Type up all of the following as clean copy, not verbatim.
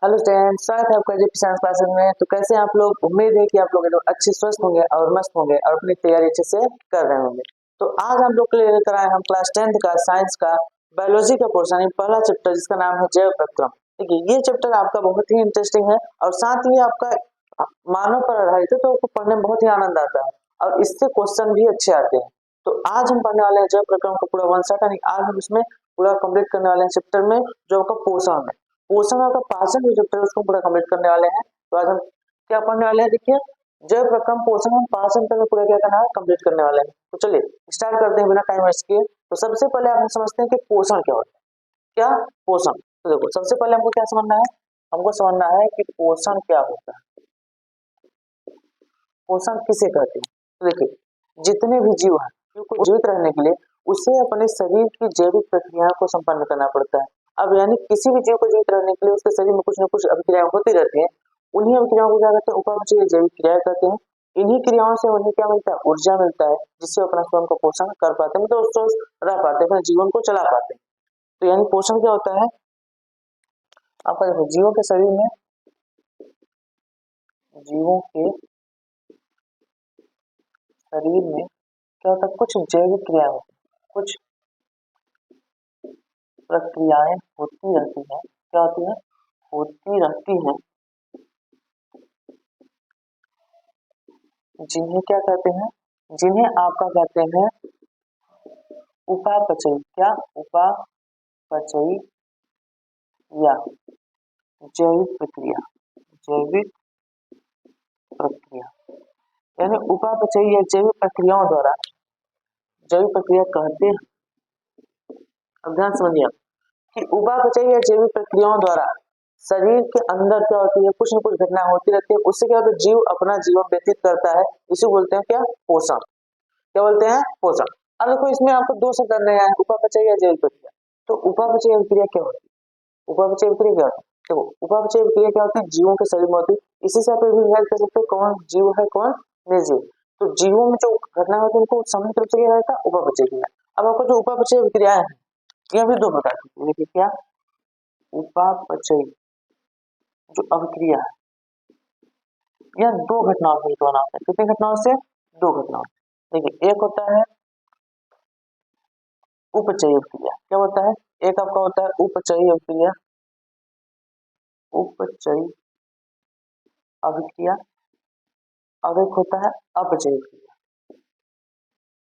Hello student, स्वागत है आपका जीपी साइंस क्लासेस में। तो कैसे हैं आप लोग? उम्मीद है कि आप लोग एकदम अच्छे स्वस्थ होंगे और मस्त होंगे और अपनी तैयारी अच्छे से कर रहे होंगे। तो आज हम लोग के लिए लेकर आए हम क्लास 10th का साइंस का बायोलॉजी का पोर्शन, पहला चैप्टर जिसका नाम है जैव प्रक्रम। देखिए, ये चैप्टर आपका बहुत ही इंटरेस्टिंग है और साथ ही आपका मानव पर आधारित है, तो आपको पढ़ने में बहुत ही आनंद आता है और इससे क्वेश्चन भी अच्छे आते हैं। तो आज हम पढ़ने वाले हैं जैव प्रक्रम को पूरा वन शॉट, यानी आज हम इसमें पूरा कंप्लीट करने वाले हैं चैप्टर में जो आपका पोषण है। पोषण का पाचन जो चैप्टर है उसको पूरा कंप्लीट करने वाले हैं। तो आज हम क्या पढ़ने वाले हैं? देखिए, जैव प्रक्रम पोषण हम पाचन में पूरा क्या करना है, कंप्लीट करने वाले हैं। तो चलिए स्टार्ट करते हैं बिना टाइम वेस्ट किए। तो सबसे पहले आप समझते हैं कि पोषण क्या होता है। क्या पोषण? तो देखो, सबसे पहले हमको क्या समझना है, हमको समझना है कि पोषण क्या होता है, पोषण किसे कहते हैं। तो देखिए, जितने भी जीव हैं, जीव को जीवित रहने के लिए उसे अपने शरीर की जैविक प्रक्रियाओं को संपन्न करना पड़ता है। अब यानी किसी भी जीव को जीवित रहने के लिए उसके शरीर में कुछ न कुछ अभिक्रियाएं होती रहती हैं। उन्हीं अभिक्रियाओं को क्या कहते हैं? उपापचयी जैविक क्रियाएं कहते हैं। इन्हीं क्रियाओं से उन्हें क्या मिलता है? ऊर्जा मिलता है, जिससे अपना स्वयं का पोषण कर पाते हैं, मतलब स्वस्थ रह पाते हैं, अपने जीवन को चला पाते हैं। तो यानी पोषण क्या होता है आपका? देखो, जीवों के शरीर में, जीवों के शरीर में क्या होता है? कुछ जैविक क्रियाएं होती हैं, कुछ प्रक्रियाएं होती रहती हैं। क्या होती है? होती रहती हैं, जिन्हें क्या कहते हैं? जिन्हें आपका कहते हैं उपापचयी। क्या? उपापचयी या जैविक प्रक्रिया, जैविक प्रक्रिया। यानी उपापचयी या जैविक प्रक्रियाओं द्वारा, जैविक प्रक्रिया कहते हैं। अब ध्यान समझिए कि उपापचयी या जैविक प्रक्रियाओं द्वारा शरीर के अंदर क्या होती है? कुछ न कुछ घटना होती रहती है। उससे क्या होता है? जीव अपना जीवन व्यतीत करता है। इसे बोलते हैं क्या? पोषण। क्या बोलते हैं? पोषण। अब देखो, इसमें आपको दो शब्द करने हैं, उपापचय या जैविक प्रक्रिया। तो उपापचय क्रिया क्या होती है? उपापचय क्रिया क्या होती है? देखो, उपापचय क्रिया क्या होती है? जीवों के शरीर में होती है। इसी से आप ये भी याद कर सकते हो कौन जीव है कौन निर्जीव। तो जीवों में जो घटना होती है उनको सामान्य रूप से क्या रहता है? उपापचय क्रिया। अब आपको जो उपापचय क्रियाएं हैं, यह भी दो प्रकार की है। देखिए, क्या? उपापचय जो अभिक्रिया है, यह दो घटनाओं से बना होता है। कितनी घटनाओं से? दो घटनाओं से। देखिए, एक होता है उपचयी क्रिया। क्या होता है? एक आपका होता है उपचयी क्रिया, उपचयी अभिक्रिया। अब एक होता है अपचयी क्रिया।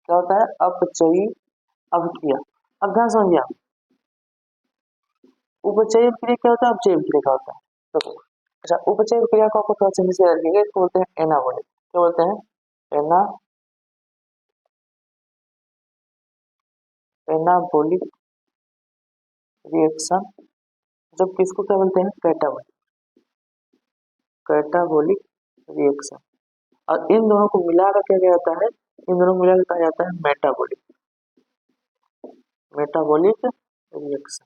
क्या होता है? अपचयी अभिक्रिया। अब ध्यान समझिए आप, उपचयी क्रिया क्या होता है, अपचयी क्रिया क्या होता है। देखो, अच्छा, उपचयी क्रिया को आपको थोड़ा समझ से रखिएगा। इसको बोलते हैं एनाबॉलिक। क्या बोलते हैं? Anabolic reaction. जब किसको क्या बोलते हैं? Catabolic, catabolic reaction. और इन दोनों को मिलाकर क्या जाता है? इन दोनों को मिलाकर कहा जाता है मेटाबॉलिक, मेटाबॉलिक रिएक्शन।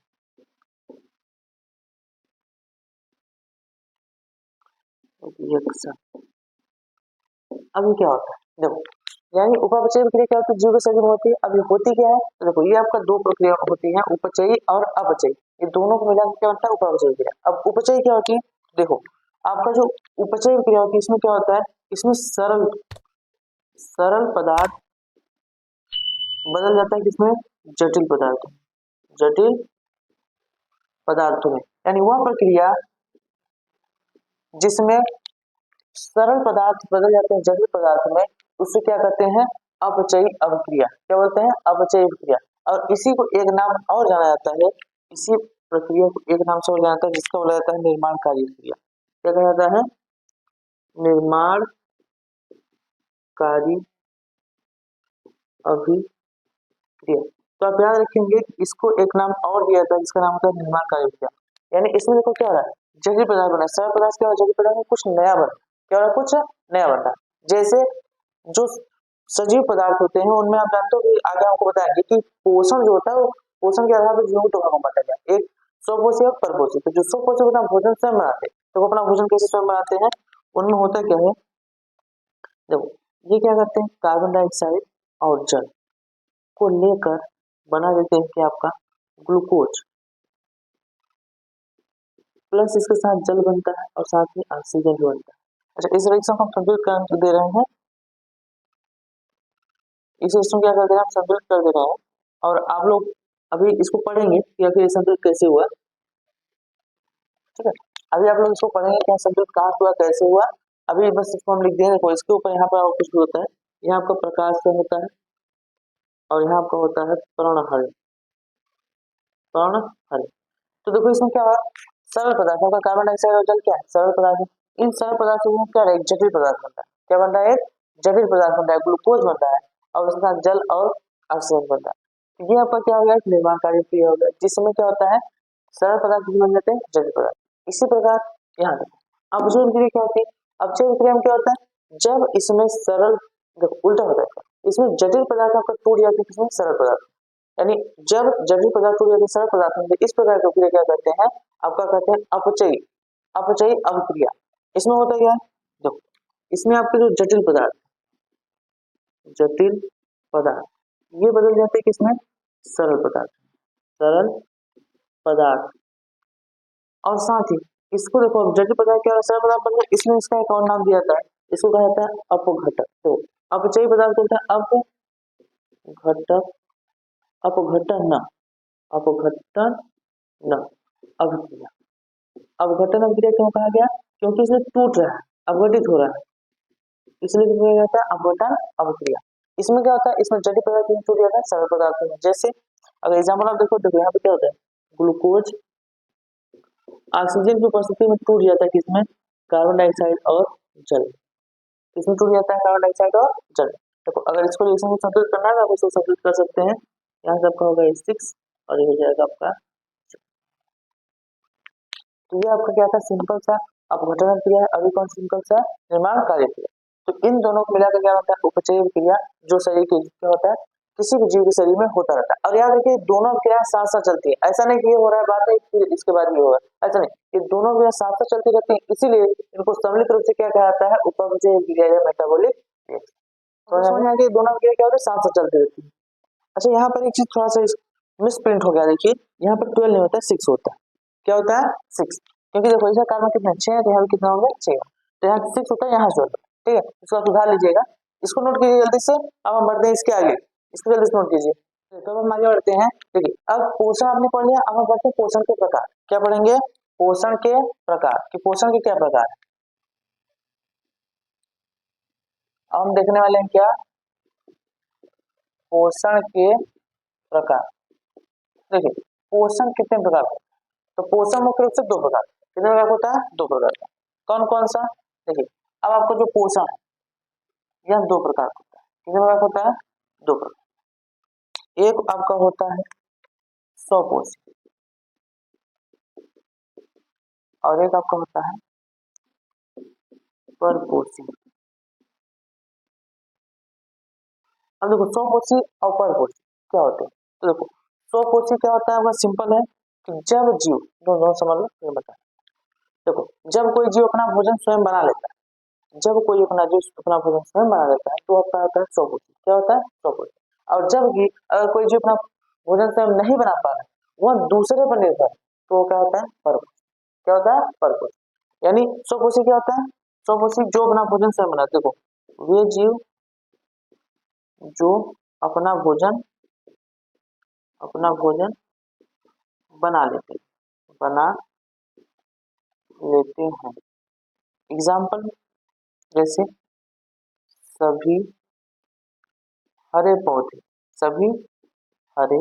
रिएक्शन अभी क्या होता है? देखो, यानी उपापचयी क्रिया क्या होती है? जीव के शरीर में होती है। अभी होती क्या है? तो देखो, ये आपका दो प्रक्रिया होती है, उपचयी और अपचयी। ये दोनों को मिलाकर क्या होता है? उपापचयी क्रिया। अब उपचयी क्या होती है? देखो, आपका जो उपचयी क्रिया होती है, इसमें क्या होता है? इसमें सरल सरल पदार्थ बदल जाता है किसमें? जटिल पदार्थ, जटिल पदार्थों में। यानी वह प्रक्रिया जिसमें सरल पदार्थ बदल जाते हैं जटिल पदार्थ में, उससे क्या कहते हैं? अपचयी अभिक्रिया। क्या बोलते हैं? अपचयी अभिक्रिया। और इसी को एक नाम और जाना जाता है, इसी प्रक्रिया को एक नाम से और जाना जाता है, जिसका बोला जाता है निर्माणकारी क्रिया। क्या कहा जाता है? निर्माणकारी अभिक्रिया। तो आप याद रखेंगे, इसको एक नाम और दिया था जिसका नाम होता है निर्माणकारी क्रिया। यानी इसमें देखो क्या हो रहा है? जटिल पदार्थ बना, सरल पदार्थ क्या हो? जटिल पदार्थ में कुछ नया बना। क्या हो रहा है? कुछ नया बन रहा है। जैसे जो सजीव पदार्थ होते हैं उनमें आप जानते हो कि आगे आपको बताएंगे कि पोषण जो होता है वो पोषण के आधार पर जीवों को दो भागों में बांटा गया है। एक स्वपोषी और परपोषी। तो जो स्वपोषी अपना भोजन स्वयं बनाते हैं, तो वो अपना भोजन कैसे स्वयं बनाते हैं? उनमें होता क्या है? देखो, ये क्या करते हैं? कार्बन डाइऑक्साइड और जल को लेकर बना देते हैं कि आपका ग्लूकोज। प्लस इसके साथ जल बनता है और साथ ही ऑक्सीजन भी बनता है। अच्छा, इस रिएक्शन को हम संतुलित कर दे रहे हैं, इस रिएक्शन क्या कर दे रहे हैं, हम संतुलित कर दे रहे हैं। और आप लोग अभी इसको पढ़ेंगे कि आखिर संतुलित कैसे हुआ, ठीक है। अभी आप लोग इसको पढ़ेंगे कि संतुलित कहाँ हुआ, कैसे हुआ। अभी बस इसको हम लिख देंगे, कोई इसके ऊपर यहाँ पर और कुछ भी होता है। यहाँ आपका प्रकाश से होता है और यहाँ आपका होता है पर्णहर, पर्णहर। तो देखो इसमें क्या हुआ, सरल पदार्थों का कार्बन डाइऑक्साइड और जल क्या है, सरल पदार्थ है। इन सरल पदार्थों में क्या है, एक जटिल पदार्थ बनता है। क्या बनता है, एक जटिल पदार्थ बनता है, ग्लूकोज बनता है और उसके साथ जल और ऑक्सीजन बनता है। तो ये आपका क्या हो गया, निर्माणकारी क्रिया हो गया, जिसमें क्या होता है, सरल पदार्थ भी बन जाते हैं, जटिल पदार्थ। इसी प्रकार यहाँ देखो अपचय क्रिया क्या होती है, अपचय क्रिया में क्या होता है, जब इसमें सरल, उल्टा होता है, इसमें जटिल पदार्थ आपका टूट जाते हैं, इसमें सरल पदार्थ, यानी जब जटिल पदार्थ टूट जाते हैं सरल पदार्थ में, इस प्रकार की क्रिया क्या करते हैं, आपका कहते हैं अपचयी, अपचयी अभिक्रिया। इसमें होता क्या है, देखो इसमें आपके जो जटिल पदार्थ, जटिल पदार्थ ये बदल जाते हैं किसमें, सरल पदार्थ, सरल पदार्थ। और साथ ही इसको देखो, जटिल पदार्थ क्या है, सरल पदार्थ बन गया, इसमें इसका एक और नाम दिया जाता है, इसको कहा जाता है अपघटक। तो अपचयी पदार्थ होता है अपघटक, अपघटन, अपघटन अभिक्रिया। अपघटन अभिक्रिया क्यों कहा गया, क्योंकि इसमें टूट रहा है, अपघटित हो रहा है, इसलिए क्या जाता है अपघटन अभिक्रिया। इसमें क्या होता है, इसमें जटिल पदार्थ में टूट जाता है सरल पदार्थ में। जैसे अगर एग्जाम्पल आप देखो, देखो यहाँ पे क्या होता है, ग्लूकोज ऑक्सीजन की उपस्थिति में टूट जाता है, किसमें, कार्बन डाइऑक्साइड और जल, किसमें टूट जाता है, कार्बन डाइऑक्साइड और जल। देखो अगर इसको रिएक्शन को संतुलित करना है तो आप इसको संतुलित कर सकते हैं, यहाँ से आपका होगा 6 और ये हो जाएगा आपका। तो ये आपका क्या था, सिंपल सा अपघटन क्रिया है, अभी कौन सिंपल सा निर्माण कार्य क्रिया। तो इन दोनों को मिलाकर क्या होता है, उपचय क्रिया, जो शरीर के क्या होता है, किसी भी जीव के शरीर में होता रहता है। और याद रखिए दोनों क्रिया साथ साथ चलती है, ऐसा नहीं कि ये हो रहा है बाद में फिर इसके बाद ये होगा, ऐसा नहीं, ये दोनों क्रिया साथ साथ चलती रहती है, इसीलिए इनको सम्मिलित रूप से क्या कहा जाता है, उपचय क्रिया या मेटाबॉलिक रिएक्शन। तो यहाँ के दोनों क्रिया क्या होती है, साथ साथ चलती रहती है। अच्छा यहाँ पर एक चीज थोड़ा सा मिस प्रिंट हो गया, देखिए यहाँ पर 12 नहीं होता है, 6 होता है। क्या होता है, 6, क्योंकि देखो इसका कार्बन कितना 6 है, तो यहाँ कितना होगा 6, तो यहाँ 6 होता है, यहाँ से होता है, ठीक है। इसको सुधार लीजिएगा, इसको नोट कीजिए जल्दी से। अब हम बढ़ते हैं इसके आगे, इसको जल्दी से नोट कीजिए। तो अब हम आगे बढ़ते हैं, देखिए अब पोषण आपने पढ़ लिया, अब हम बढ़ते हैं पोषण के प्रकार। क्या पढ़ेंगे, पोषण के प्रकार, कि पोषण के क्या प्रकार है। अब हम देखने वाले हैं क्या, पोषण के प्रकार। देखिए पोषण कितने प्रकार का, तो पोषण मुख्य रूप से 2 प्रकार, कितने प्रकार होता है, 2 प्रकार का। कौन कौन सा, देखिए अब आपको जो पोषण है यह 2 प्रकार का होता है, कितने प्रकार का होता है, 2 प्रकार। एक आपका होता है स्वपोषी और एक आपका होता है परपोषी। अब देखो स्वपोषी और परपोषी क्या होते हैं, तो देखो स्वपोषी क्या होता है, वह सिंपल है कि जब जीव, दोनों समझ लो ये बता, देखो जब कोई जीव अपना भोजन स्वयं बना लेता है, जब कोई अपना जीव अपना भोजन स्वयं बना लेता है तो आपका होता है स्वपोषी। क्या होता है, स्वपोषी। और जब भी अगर कोई जीव अपना भोजन स्वयं नहीं बना पा रहा है, वह दूसरे पर निर्भर है, तो वो क्या होता है, परपोषी। क्या होता है, परपोषी। यानी स्वपोषी क्या होता है, स्वपोषी जो अपना भोजन स्वयं बनाते, देखो वे जीव जो अपना भोजन बना लेते हैं। एग्जाम्पल जैसे सभी हरे पौधे, सभी हरे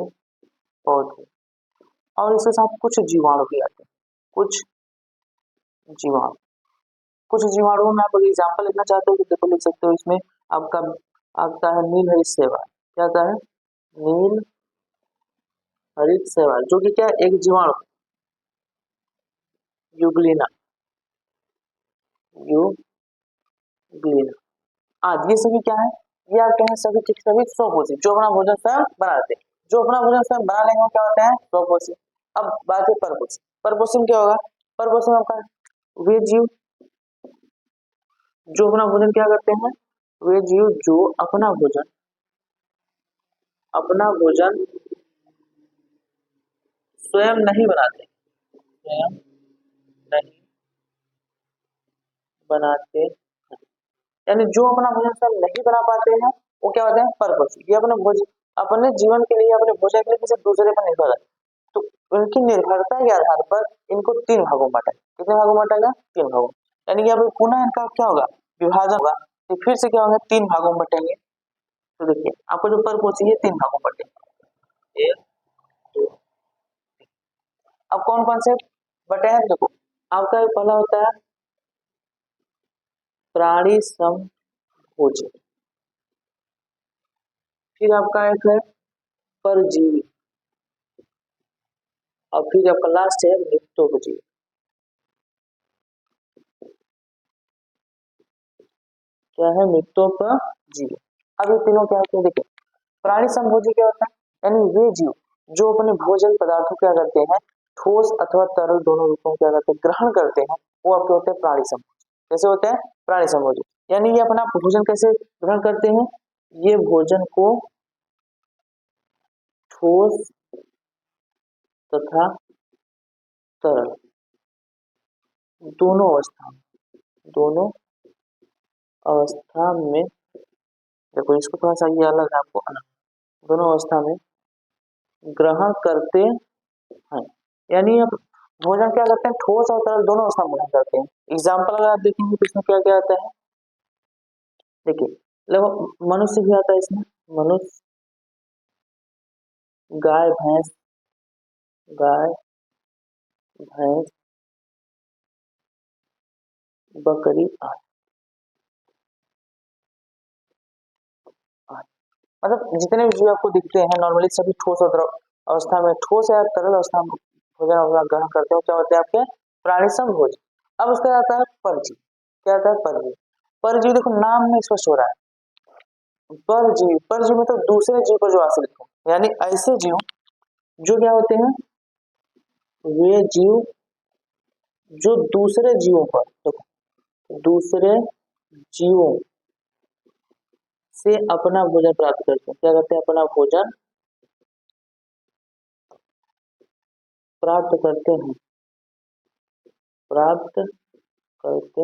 पौधे, और इसके साथ कुछ जीवाणु भी आते हैं, कुछ जीवाणु, कुछ जीवाणुओं में आप एग्जाम्पल लिखना चाहते हो तो देखो लिख सकते हो। इसमें आपका आता है नील हरित शैवाल। क्या आता है, नील हरित शैवाल, जो कि क्या है, एक जीवाणु, यूग्लिना, यूग्लिना। आज ये सभी क्या है, ये आप कहें सभी सभी स्वपोषी, जो अपना भोजन स्वयं बनाते हैं, जो अपना भोजन स्वयं बना लेंगे क्या होते हैं, स्वपोषी। अब बात है परपोषी, परपोषी में क्या होगा, परपोषी में आपका वे जीव जो अपना भोजन क्या करते हैं, वे जीव जो अपना भोजन स्वयं नहीं बनाते, स्वयं नहीं बनाते हैं। यानी जो अपना भोजन स्वयं नहीं बना पाते हैं वो क्या होते हैं परपक्ष। ये अपने भोजन अपने जीवन के लिए अपने भोजन के लिए किसी दूसरे पर निर्भर है। तो उनकी निर्भरता के आधार पर इनको तीन भागों में बांटा। कितने भागों में बांटा गया? तीन भागों। यानी कि अब पुनः इनका क्या होगा? विभाजन होगा। तो फिर से क्या होगा? तीन भागों में बटेंगे। तो देखिए आपको जो परपोषी है तीन भागों में बटेंगे। एक दो। अब कौन कौन से बटे हैं देखो। आपका पहला होता है प्राणी समभोजी। फिर आपका एक है परजीवी। और फिर आपका लास्ट है नित्योपजीवी। क्या है? नित्योपजीवी। अब ये तीनों क्या होते हैं देखिए। प्राणी संभोजी क्या होता है? यानी वे जीव जो अपने भोजन पदार्थों क्या करते हैं ठोस अथवा तरल दोनों रूपों में क्या करते हैं ग्रहण करते हैं, वो आपके होते हैं प्राणी संभोजी। कैसे होते हैं? प्राणी संभोजी। यानी ये अपना भोजन कैसे ग्रहण करते हैं? ये भोजन को ठोस तथा तरल दोनों अवस्था में देखो इसको थोड़ा सा ये अलग है आपको दोनों अवस्था में ग्रहण करते हैं। यानी आप भोजन क्या करते हैं ठोस और तरल दोनों अवस्था में ग्रहण करते हैं। एग्जाम्पल अगर आप देखेंगे तो इसमें क्या क्या आता है देखिए। लगभग मनुष्य भी आता है इसमें। मनुष्य, गाय भैंस, बकरी आदि। मतलब जितने भी जीव आपको दिखते हैं नॉर्मली सभी ठोस और द्रव अवस्था में ठोस या तरल अवस्था में भोजन ग्रहण करते हो क्या होते हैं आपके प्राणी संभोज। अब उसका आता है परजीवी। क्या आता है? परजीवी। परजीवी देखो नाम में स्पष्ट हो रहा है परजीवी। परजीवी मतलब दूसरे जीव पर जो आश्रित हो। यानी ऐसे जीव जो क्या होते हैं वे जीव जो दूसरे जीवों पर देखो दूसरे जीवों से अपना भोजन प्राप्त करते हैं। क्या करते हैं? अपना भोजन प्राप्त करते हैं। प्राप्त करते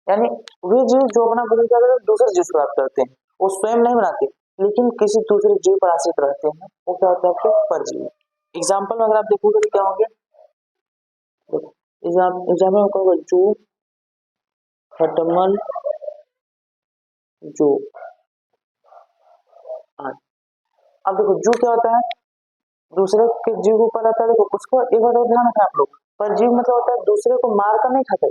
यानी वे जीव जो अपना भोजन क्या करते हैं दूसरे जीव से प्राप्त करते हैं। वो स्वयं नहीं बनाते लेकिन किसी दूसरे जीव पर आश्रित रहते हैं। वो क्या होता है आपके परजीवी। एग्जाम्पल अगर आप देखोगे तो क्या होंगे देखो एग्जाम्पल में कहोगे जू, खटमल, जो आदि। अब देखो जू क्या होता है? दूसरे के जीव के ऊपर आता है। देखो उसको एक बार और ध्यान रखना आप लोग। परजीवी मतलब होता है दूसरे को मार कर नहीं खाते।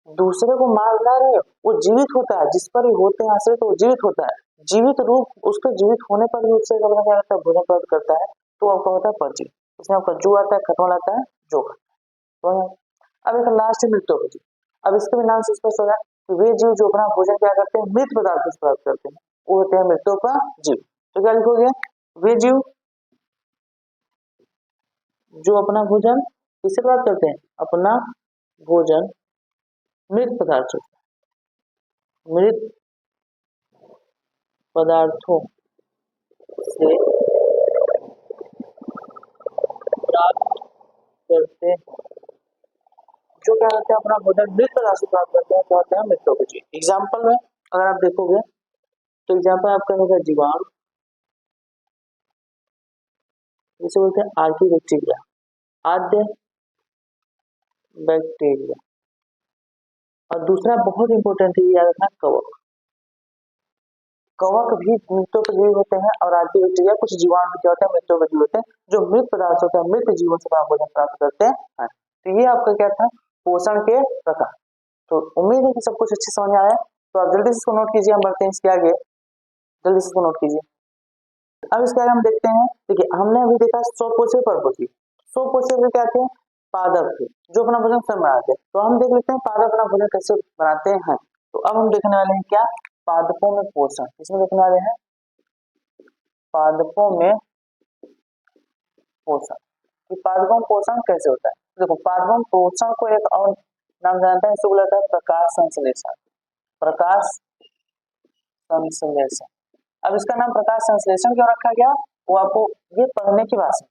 दूसरे को मार ना रहे वो जीवित होता है जिस पर होते हैं आश्रित तो वो जीवित होता है। जीवित रूप उसके जीवित होने पर भी उससे अपना क्या करता है भोजन प्राप्त करता है। तो आपका होता है परजीवी। इसमें आपका जू आता है, खटमल आता है, जो तो अब एक लास्ट है मृत्योपजीवी। अब इसके भी नाम से स्पष्ट हो रहा है कि वे जीव जो अपना भोजन क्या करते हैं मृत पदार्थ से प्राप्त करते हैं वो होते हैं मृत्योपजीवी। तो क्या लिखोगे? वे जीव जो अपना भोजन किससे प्राप्त करते हैं? अपना भोजन मृत पदार्थों मृत पदार्थों से प्राप्त करते हैं। जो क्या करते हैं अपना भोजन मृत पदार्थ से प्राप्त करते हैं क्या होते हैं मृत्योपजीवी। एग्जाम्पल में अगर आप देखोगे तो एग्जाम्पल आपका होगा जीवाणु। जिसे बोलते हैं आर्किबैक्टीरिया, आद्य बैक्टीरिया। और दूसरा बहुत इंपॉर्टेंट है याद रखना कवक। कवक भी मृत्योपजीवी होते हैं और आर्किबैक्टीरिया कुछ जीवाणु क्या होते हैं मृत्योपजीवी होते हैं जो मृत पदार्थों का मृत जीवों से भोजन प्राप्त करते हैं। तो ये आपका क्या था पोषण के प्रकार। तो उम्मीद है कि सब कुछ अच्छे समझ में आया। तो आप जल्दी से इसको नोट कीजिए। हम बढ़ते हैं इसके आगे। जल्दी से इसको नोट कीजिए। अब इसके आगे हम देखते हैं देखिए हमने अभी देखा स्वपोषी परपोषी। स्वपोषी में क्या थे? पादप थे जो अपना भोजन स्वयं बनाते हैं। तो हम देख लेते हैं पादप अपना भोजन कैसे बनाते हैं। तो अब हम देखने वाले हैं क्या पादपों में पोषण। किसमें देखने वाले हैं? पादपों में पोषण। कि पादपों में पोषण कैसे होता है। देखो पादपों में पोषण को एक और नाम जानते हैं इसको बोला जाता है प्रकाश संश्लेषण। प्रकाश संश्लेषण। अब इसका नाम प्रकाश संश्लेषण क्यों रखा गया वो आपको ये पढ़ने की बात है।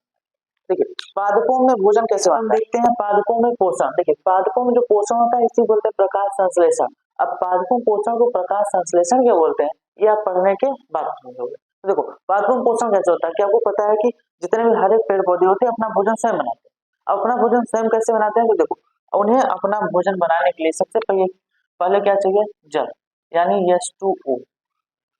देखिए पादपों में भोजन कैसे बनता है, देखते हैं पादपों में पोषण। देखिए पादपों में जो पोषण होता है इसी बोलते हैं प्रकाश संश्लेषण। अब पादपों पोषण को प्रकाश संश्लेषण क्या बोलते हैं, ये आप पढ़ने के बाद समझोगे। तो देखो पादपों में पोषण कैसे होता है, क्या आपको पता है कि जितने भी हरे पेड़ पौधे होते हैं अपना भोजन स्वयं बनाते हैं। अपना भोजन स्वयं कैसे बनाते हैं, तो देखो उन्हें अपना भोजन बनाने के लिए सबसे पहले पहले क्या चाहिए, जल, यानी H2O।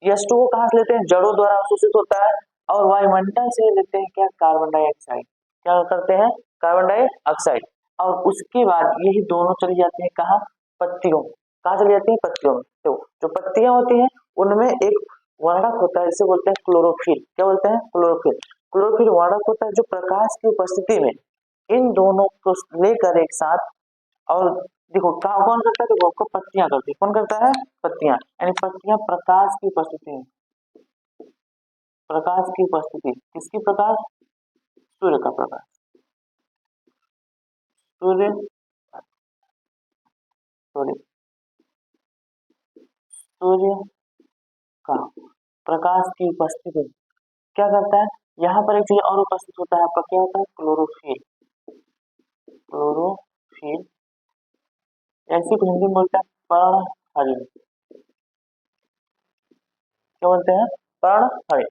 H2O कहाँ से लेते हैं, जड़ों द्वारा अवशोषित होता है। और वायुमंडल से लेते हैं क्या, कार्बन डाइऑक्साइड। क्या करते हैं, कार्बन डाइऑक्साइड। और उसके बाद यही दोनों चली जाती है कहाँ, पत्तियों में। कहाँ चली जाती है, पत्तियों में। तो जो पत्तियां होती हैं उनमें एक वर्णक होता है जिसे बोलते हैं क्लोरोफिल। क्या बोलते हैं, क्लोरोफिल। क्लोरोफिल वर्णक होता है जो प्रकाश की उपस्थिति में इन दोनों को लेकर एक साथ, और देखो कौन करता है, तो आपको पत्तियां करती है। कौन करता है, पत्तियां। यानी पत्तियां प्रकाश की उपस्थिति में, प्रकाश की उपस्थिति, किसकी प्रकाश, सूर्य का प्रकाश, सूर्य सॉरी सूर्य का प्रकाश की उपस्थिति में क्या करता है, यहाँ पर एक चीज और उपस्थित होता है आपका, क्या होता है, क्लोरोफिल। क्लोरोफिल ऐसी को हिंदी में बोलते हैं पर्णहरिण। क्या बोलते हैं, पर्णहरिण।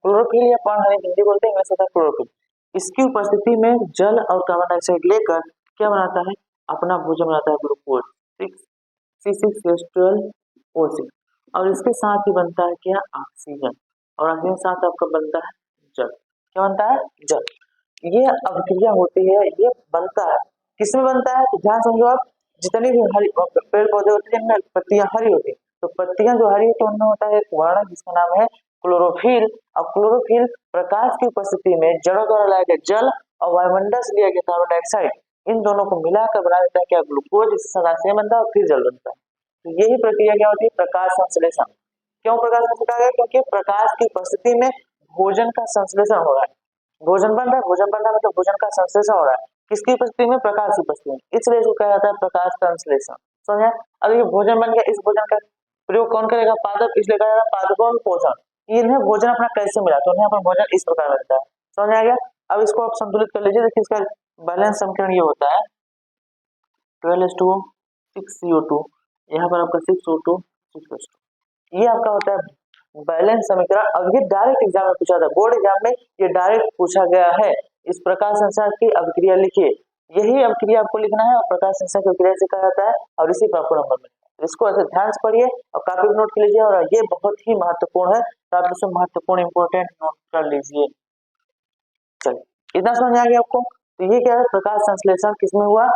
क्लोरोफिल या पर्णहरिण हिंदी बोलते हैं, इंग्लिश होता है क्लोरोफिल। इसकी उपस्थिति में जल और कार्बन डाइऑक्साइड लेकर क्या बनाता है, अपना भोजन बनाता है, ग्लूकोज C6H12O6। और इसके साथ ही बनता है क्या, ऑक्सीजन। और ऑक्सीजन के साथ आपका बनता है जल। क्या बनता है, जल। ये अभिक्रिया होती है, ये बनता है, किसमें बनता है, तो ध्यान समझो आप। जितनी भी हरी पेड़ पौधे होते हैं इनमें पत्तियां हरी होती है, तो पत्तियां जो हरी होती है उनमें होता है एक वर्णक जिसका नाम है क्लोरोफिल। और क्लोरोफिल प्रकाश की उपस्थिति में जड़ों द्वारा लाया गया जल और वायुमंडल से लिया गया कार्बन डाइऑक्साइड, इन दोनों को मिलाकर बना देता है क्या, ग्लूकोज। इससे ऑक्सीजन बनता है और फिर जल बनता है। तो यही प्रक्रिया क्या होती है, प्रकाश संश्लेषण। क्यों प्रकाश संश्लेषण कहा गया, क्योंकि प्रकाश की उपस्थिति में भोजन का संश्लेषण हो रहा है। भोजन बन रहा है, भोजन बन रहा है मतलब भोजन का संश्लेषण हो रहा है, किसकी उपस्थिति में, प्रकाश की उपस्थिति में, इसलिए इसको कहा जाता है प्रकाश संश्लेषण। समझ आया। अब ये भोजन बन गया, इस भोजन का प्रयोग कौन करेगा, पादप, इसलिए कहा जाता है पादपों में पोषण। इन्हें भोजन अपना कैसे मिला, तो उन्हें अपना भोजन इस प्रकार मिलता है। समझ आ गया। अब इसको आप संतुलित कर लीजिए। देखिए इसका बैलेंस समीकरण ये होता है 12H2O 6CO2, यहाँ पर आपका 6O2 6H2, ये आपका होता है बैलेंस समीकरण। अब ये डायरेक्ट एग्जाम में पूछा था, बोर्ड एग्जाम में ये डायरेक्ट पूछा गया है। इस प्रकाश संश्लेषण की अभिक्रिया लिखिए, यही अभिक्रिया आपको लिखना है और प्रकाश संश्लेषण की अभिक्रिया से कहा जाता है, और इसी पर आपको नंबर मिलता है। इसको ऐसे ध्यान से पढ़िए और काफी नोट कर लीजिए, और ये बहुत ही महत्वपूर्ण है, तो आप इसमें महत्वपूर्ण इंपोर्टेंट नोट कर लीजिए। चलिए इतना समझ आ गया आपको। तो ये क्या है, प्रकाश संश्लेषण किसमें हुआ,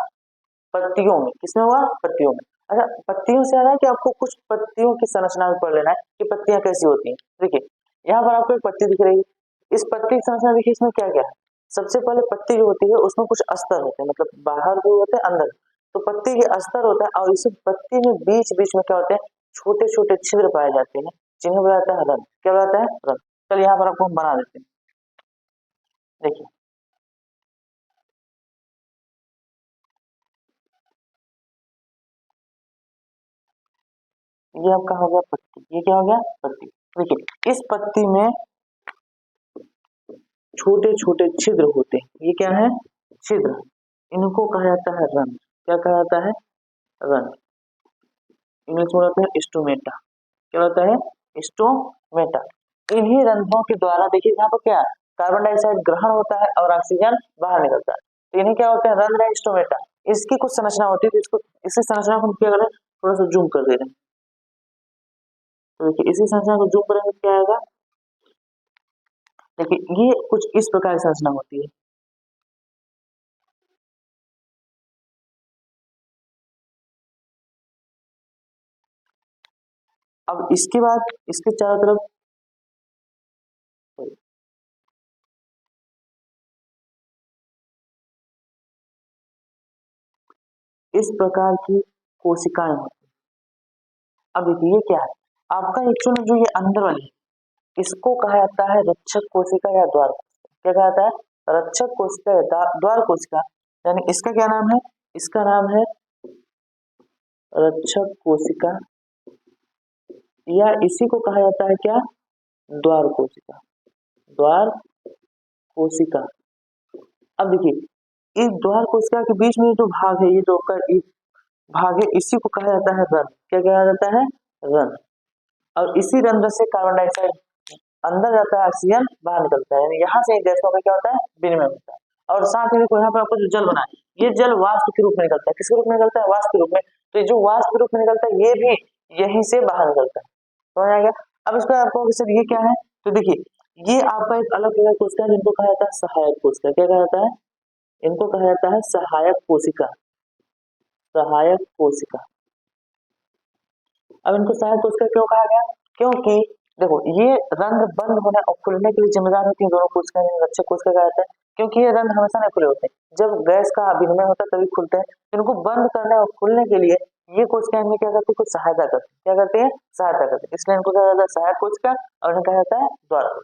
पत्तियों में। किसमें हुआ, पत्तियों में। अच्छा पत्तियों से आ रहा है कि आपको कुछ पत्तियों की संरचना भी पढ़ लेना है कि पत्तियां कैसी होती हैं। देखिए यहाँ पर आपको एक पत्ती दिख रही है, इस पत्ती की संरचना देखिए, इसमें क्या क्या है। सबसे पहले पत्ती जो होती है उसमें कुछ अस्तर होते हैं, मतलब बाहर भी होते हैं अंदर। तो पत्ती के अस्तर होता है, और इस पत्ती में बीच बीच में क्या होते हैं, छोटे छोटे छिद्र पाए जाते हैं, जिन्हें बुलाता है रंध्र। क्या बुलाता है, रंध्र। चल यहाँ पर आपको हम बना देते हैं, देखिए ये आपका हो गया पत्ती, ये क्या हो गया, पत्ती। देखिए इस पत्ती में छोटे छोटे छिद्र होते हैं, ये क्या है, छिद्र। इनको कहा जाता है रंध्र। क्या कहा जाता है, रंध्र। इंग्लिश में होता है स्टोमेटा। क्या होता है, स्टोमेटा। इन्हीं रंध्रों के द्वारा देखिए यहाँ पर क्या, कार्बन डाइऑक्साइड ग्रहण होता है और ऑक्सीजन बाहर निकलता है। तो इन्हें क्या होता है, रंध्र है, स्टोमेटा। इसकी कुछ संरचना होती है, तो इसको इसी संरचना को हम क्या करें, थोड़ा सा जूम कर दे रहे हैं। तो देखिए इसी संरचना को जूम करेंगे तो क्या आएगा, देखिए ये कुछ इस प्रकार की संरचना होती है। अब इसके बाद इसके चारों तरफ इस प्रकार की कोशिकाएं होती हैं। अब देखिए ये क्या है, आपका एक्चुअली जो ये अंदर वाली है, इसको कहा जाता है रक्षक कोशिका या द्वार कोशिका। क्या कहा जाता है, रक्षक कोशिका या द्वार कोशिका। यानी इसका क्या नाम है, इसका नाम है रक्षक कोशिका, या इसी को कहा जाता है क्या, द्वार कोशिका। द्वार कोशिका अब देखिए इस द्वार कोशिका के बीच में जो भाग है, ये जो भाग है, इसी को कहा जाता है रंध्र। क्या कहा जाता है? रंध्र। और इसी रंध्र से कार्बन डाइऑक्साइड अंदर जाता है, ऑक्सीजन बाहर निकलता है, यानी यहाँ से गैसों का क्या होता है? विनिमय होता है। और साथ ही देखो यहाँ पे आपको जो जल बना है, ये जल वाष्प के रूप में निकलता है। किसके रूप में निकलता है? वाष्प के रूप में। तो ये जो वाष्प के रूप में निकलता है, ये भी यहीं से बाहर निकलता है। समझ आ गया? अब इसका आपको सर ये क्या है? तो देखिए ये आपका एक अलग प्रकार कोशिका है, जिनको कहा जाता है सहायक कोशिका। क्या कहा जाता है? इनको कहा जाता है सहायक कोशिका। सहायक कोशिका। अब इनको सहायक कोशिका क्यों कहा गया? क्योंकि देखो ये रंध्र बंद होने और खुलने के लिए जिम्मेदार होती है दोनों कोशिका, रक्षक कोशिका कहा जाता है। क्योंकि ये रंध्र हमेशा नहीं खुले होते, जब गैस का विनिमय होता है तभी खुलते हैं। इनको बंद करने और खुलने के लिए ये कोशिका इनमें क्या करती है? कुछ सहायता करती है। क्या करती है? सहायता करती है। इसलिए इनको कहा जाता है सहायक कोशिका और इन्हें कहा जाता है द्वार।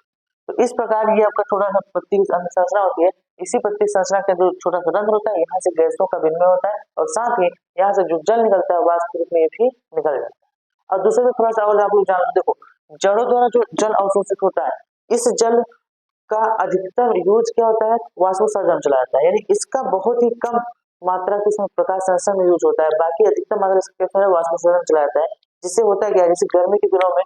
तो इस प्रकार ये आपका थोड़ा सा पत्ती की संरचना होती है। इसी पत्ती संरचना के जो छोटा सा रंध्र होता है, यहाँ से गैसों का विनिमय होता है और साथ ही यहाँ से जो जल निकलता है वाष्प रूप में ये भी निकल जाता है। और दूसरे में थोड़ा सा और आप लोग जान देखो, जड़ों द्वारा जो जल अवशोषित होता है, इस जल का अधिकतम यूज क्या होता है? वाष्पोत्सर्जन चला जाता है, यानी इसका बहुत ही कम मात्रा के इसमें प्रकाश संश्लेषण में यूज होता है, बाकी अधिकतम मात्रा इसके वाष्पोत्सर्जन चला जाता है। जिससे होता है क्या? जैसे गर्मी के दिनों में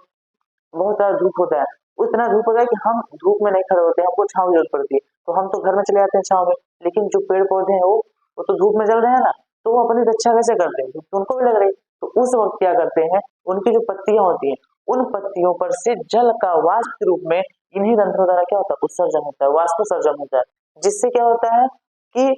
बहुत ज्यादा धूप होता है, उतना धूप होता है कि हम धूप में नहीं खड़े होते, हमको छांव जरूरत पड़ती है, तो हम तो घर में चले जाते हैं छांव में। लेकिन जो पेड़ पौधे हैं वो तो धूप में जल रहे हैं ना, तो वो अपनी रक्षा कैसे करते हैं? तो उनको भी लग रही, तो उस वक्त क्या करते हैं? उनकी जो पत्तियां होती हैं, उन पत्तियों पर से जल का वाष्प के रूप में इन्हीं रंध्रों द्वारा क्या होता है? उत्सर्जन होता है, वाष्पोत्सर्जन होता है। जिससे क्या होता है कि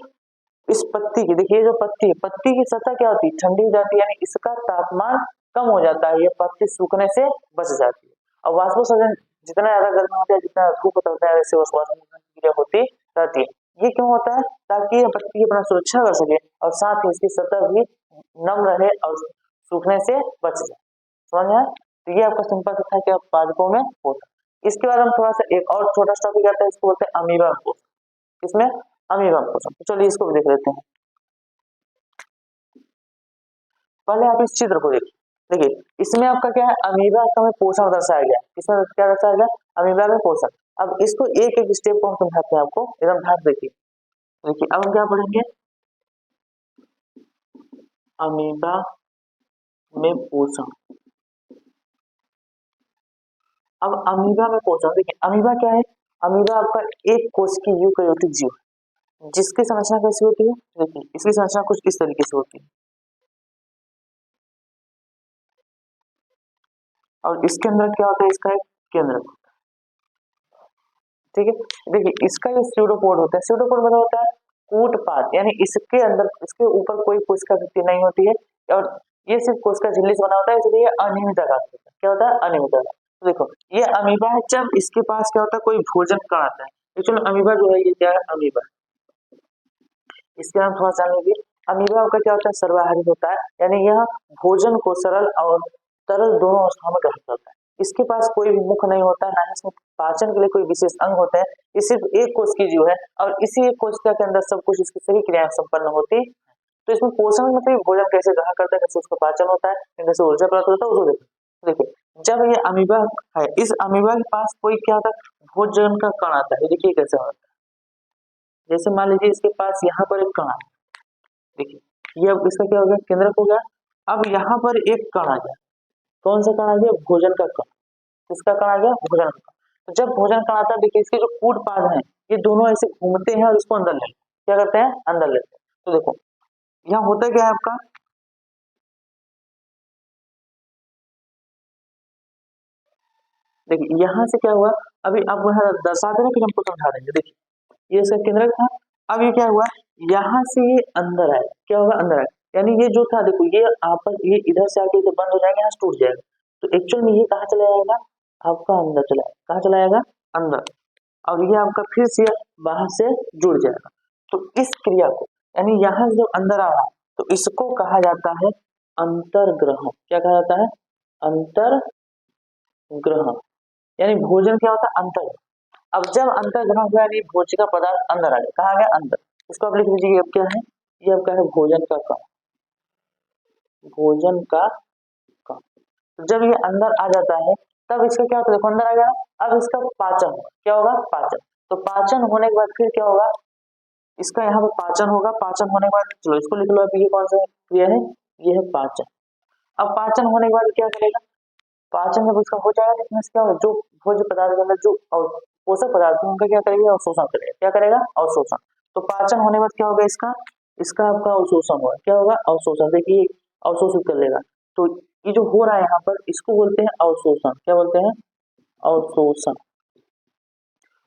इस पत्ती की, देखिए जो पत्ती है, पत्ती की सतह क्या होती है? ठंडी हो जाती है, यानी इसका तापमान कम हो जाता है, ये पत्ती सूखने से बच जाती है। और वाष्पोत्सर्जन जितना ज्यादा गर्मी होता है, जितना धूप होता है, वैसे वाष्पोत्सर्जन की क्रिया होती रहती है। ये क्यों होता है? ताकि ये पत्ती अपना सुरक्षा कर सके और साथ ही इसकी सतह भी नम रहे और सूखने से बच जाए। समझ में आया? तो ये आपका सिंपल सा था कि आप पादपों में होता है। इसके बाद हम थोड़ा सा एक और छोटा सा टॉपिक आता है, इसको बोलते हैं अमीबा कोश। इसमें अमीबा कोश, तो चलिए इसको भी देख लेते हैं। पहले आप इस चित्र को देखिए। देखिए इसमें आपका क्या है? अमीबा का में पोषण दर्शाया गया। इसमें क्या दर्शाया गया? अमीबा में पोषण। अब इसको एक एक स्टेप को हम समझाते हैं आपको, एकदम ध्यान से देखिए। देखिए अब हम क्या पढ़ेंगे? अमीबा में पोषण। अब अमीबा में पोषण देखिए, अमीबा क्या है? अमीबा आपका एक कोश की यूकेरियोटिक जीव है, जिसकी संरचना कैसी होती है? देखिए इसकी संरचना कुछ इस तरीके से होती है, और इसके अंदर क्या होता है? इसका एक केंद्र। ठीक है, देखिए इसका जो स्यूडोपोड होता है, स्यूडोपोड मतलब होता है कूटपाद, यानी इसके अंदर, इसके ऊपर कोई कोशिका भित्ति नहीं होती है और ये सिर्फ कोशिका झिल्ली से बना होता है, इसलिए ये अनियमित आकार का होता है। क्या होता है? अनियमित आकार। तो देखो ये अमीबा है, जब इसके पास क्या होता है? कोई भोजन का आता है। एक्चुअली अमीबा जो है, ये क्या है? अमीबा, इसके नाम थोड़ा सा लीजिए। अमीबा का क्या होता है? सर्वाहारी होता है, यानी यह भोजन को सरल और तरल दोनों अवस्थाओं में ग्रहण करता है। इसके पास कोई भी मुख नहीं होता, ना ही इसमें पाचन के लिए कोई विशेष अंग होते हैं। ये सिर्फ एक कोश की जीव है और इसी एक कोशिका के अंदर सब कुछ, इसकी सभी क्रियाएं संपन्न होती। तो इसमें पोषण मतलब भोजन कैसे ग्रहण करता है, कैसे उसका पाचन होता है, कैसे ऊर्जा प्राप्त होता है, उसको देखिए। जब ये अमीबा है, इस अमीबा के पास कोई क्या होता है? भोजन का कण आता है। देखिए कैसे होता है। जैसे मान लीजिए इसके पास यहाँ पर एक कण है, देखिए ये अब इसका क्या हो गया? केंद्रक हो गया। अब यहाँ पर एक कण आ गया, कौन सा कण आ गया? भोजन का कण। किसका कण आ गया? भोजन का। तो जब भोजन कण आता है, देखिए इसके जो कूट पाद है, ये दोनों ऐसे घूमते हैं और इसको अंदर लेते हैं। क्या करते हैं? अंदर लेते हैं। तो देखो यहाँ होता क्या है आपका? देखिए यहाँ से क्या हुआ? अभी आप वहां दर्शा देना, फिर हमको समझा देंगे। देखिए ये इसका केंद्रक था। अब ये क्या हुआ? यहाँ से ये अंदर आया। क्या होगा? अंदर आया, यानी ये जो था, देखो ये आपस, ये इधर से आके इधर बंद हो जाएगा, यहाँ से टूट जाएगा। तो एक्चुअल में ये कहाँ चला जाएगा? आपका अंदर चला जाएगा। कहाँ चला जाएगा? अंदर। और ये आपका फिर से बाहर से जुड़ जाएगा। तो इस क्रिया को, यानी यहाँ से जब अंदर आ रहा है, तो इसको कहा जाता है अंतर्ग्रहण। क्या कहा जाता है? अंतर्ग्रहण। यानी भोजन क्या होता है? अंतर। अब जब अंतर्ग्रहण हुआ, यानी भोज्य का पदार्थ अंदर आ गया। कहाँ गया? अंदर। इसको आप लिख लीजिए, अब क्या है? ये आपका है भोजन का कण। भोजन का कण। तो जब ये अंदर आ जाता है, तब इसका क्या होता है? देखो अंदर आ गया। अब इसका पाचन होगा। क्या होगा? पाचन। तो पाचन होने के बाद फिर क्या होगा? इसका यहाँ पर पाचन होगा, पाचन होने के बाद चलो इसको लिख लो। अभी ये कौन सा क्रिया है, ये है पाचन। अब पाचन होने के बाद क्या करेगा, पाचन जब उसका हो जाएगा तो इसमें से क्या होगा, जो भोज्य पदार्थ के अंदर जो पोषक पदार्थ है उनका क्या करेगा, अवशोषण करेगा। क्या करेगा, अवशोषण। तो पाचन होने के बाद क्या होगा, इसका इसका आपका अवशोषण होगा। क्या होगा, अवशोषण। देखिए अवशोषित कर लेगा। तो ये जो हो रहा है यहाँ पर, इसको बोलते हैं अवशोषण। क्या बोलते हैं, अवशोषण।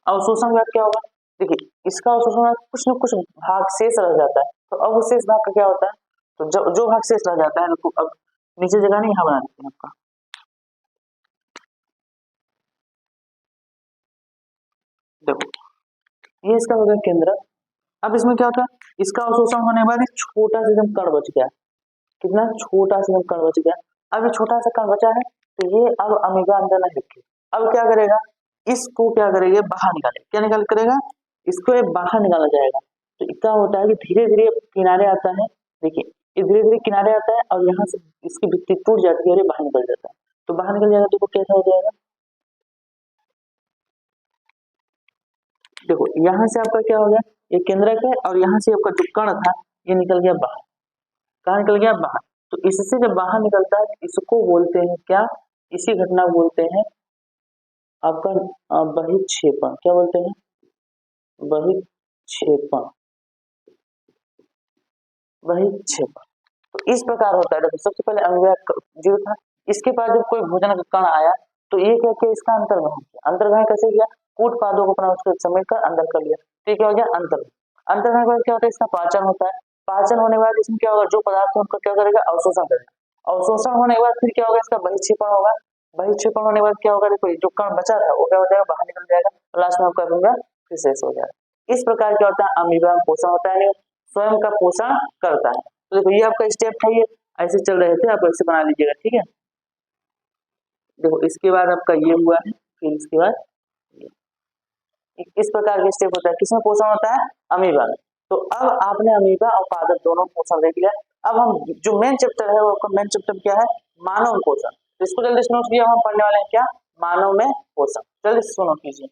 अवशोषण के बाद क्या होगा, देखिए इसका अवशोषण में कुछ न कुछ भाग शेष रह जाता है। तो अब उस शेष भाग का क्या होता है, तो जो भाग शेष रह जाता है, तो अब नीचे जगह नहीं, यहाँ बना देते हैं आपका। देखो ये इसका हो गया केंद्र। अब इसमें क्या होता है, इसका अवशोषण होने के बाद एक छोटा सा एकदम कण बच गया। कितना छोटा सा एकदम कण बच गया। अब ये छोटा सा कण बचा है, तो ये अब अमीबा अंदर ना लिखे। अब क्या करेगा, इसको क्या करेगा, बाहर निकाले। क्या निकाल करेगा, इसको ये बाहर निकाला जाएगा। तो क्या होता है कि धीरे धीरे किनारे आता है। देखिए ये धीरे धीरे किनारे आता है और यहाँ से इसकी भित्ति टूट जाती है और ये बाहर निकल जाता है। तो बाहर निकल जाएगा तो कैसा हो जाएगा, देखो यहाँ से आपका क्या हो गया, ये केंद्रक है और यहाँ से आपका जो कण था ये निकल गया बाहर। कहाँ निकल गया, बाहर। तो इससे जब बाहर निकलता है इसको बोलते हैं क्या, इसी घटना को बोलते हैं आपका बहिक्षेपण। क्या बोलते हैं, बहिक्षेपण। बहिक्षेपण। तो इस प्रकार होता है। देखो सबसे पहले अमीबा जीव था, इसके पास जब कोई भोजन का कण आया तो ये क्या किया, इसका अंतर्ग्रहण किया। अंतर्ग्रहण कैसे किया, कूट पादों को अपना उसको समेट कर अंदर कर लिया। तो ये क्या हो गया, अंतर्ग्रहण। अंतर्ग्रहण के बाद क्या होता है, इसका पाचन होता है। पाचन होने के बाद इसमें क्या होगा, जो पदार्थ है उनका क्या करेगा, अवशोषण करेगा। अवशोषण होने के बाद फिर क्या होगा, इसका बहिक्षेपण होगा। बहिक्षेपण होने के बाद क्या होगा, देखो जो कण बचा था वो क्या हो जाएगा, बाहर निकल जाएगा। लास्ट में आपका अमीबा फिर शेष हो जाएगा। इस प्रकार क्या होता है, अमीबा में पोषण होता है, स्वयं का पोषण करता है। तो देखो ये आपका स्टेप था, ये ऐसे चल रहे थे, आप ऐसे बना लीजिएगा। ठीक है, देखो इसके बाद आपका ये हुआ है, फिर इसके बाद इस प्रकार के स्टेप होता है। किसमें पोषण होता है, अमीबा में। तो अब आपने अमीबा और पादप दोनों पोषण देख लिया। अब हम जो मेन चैप्टर है, वो आपका मेन चैप्टर क्या है, मानव पोषण। तो इसको जल्दी सुनो, हम पढ़ने वाले हैं क्या, मानव में पोषण। जल्दी सुनो कीजिए।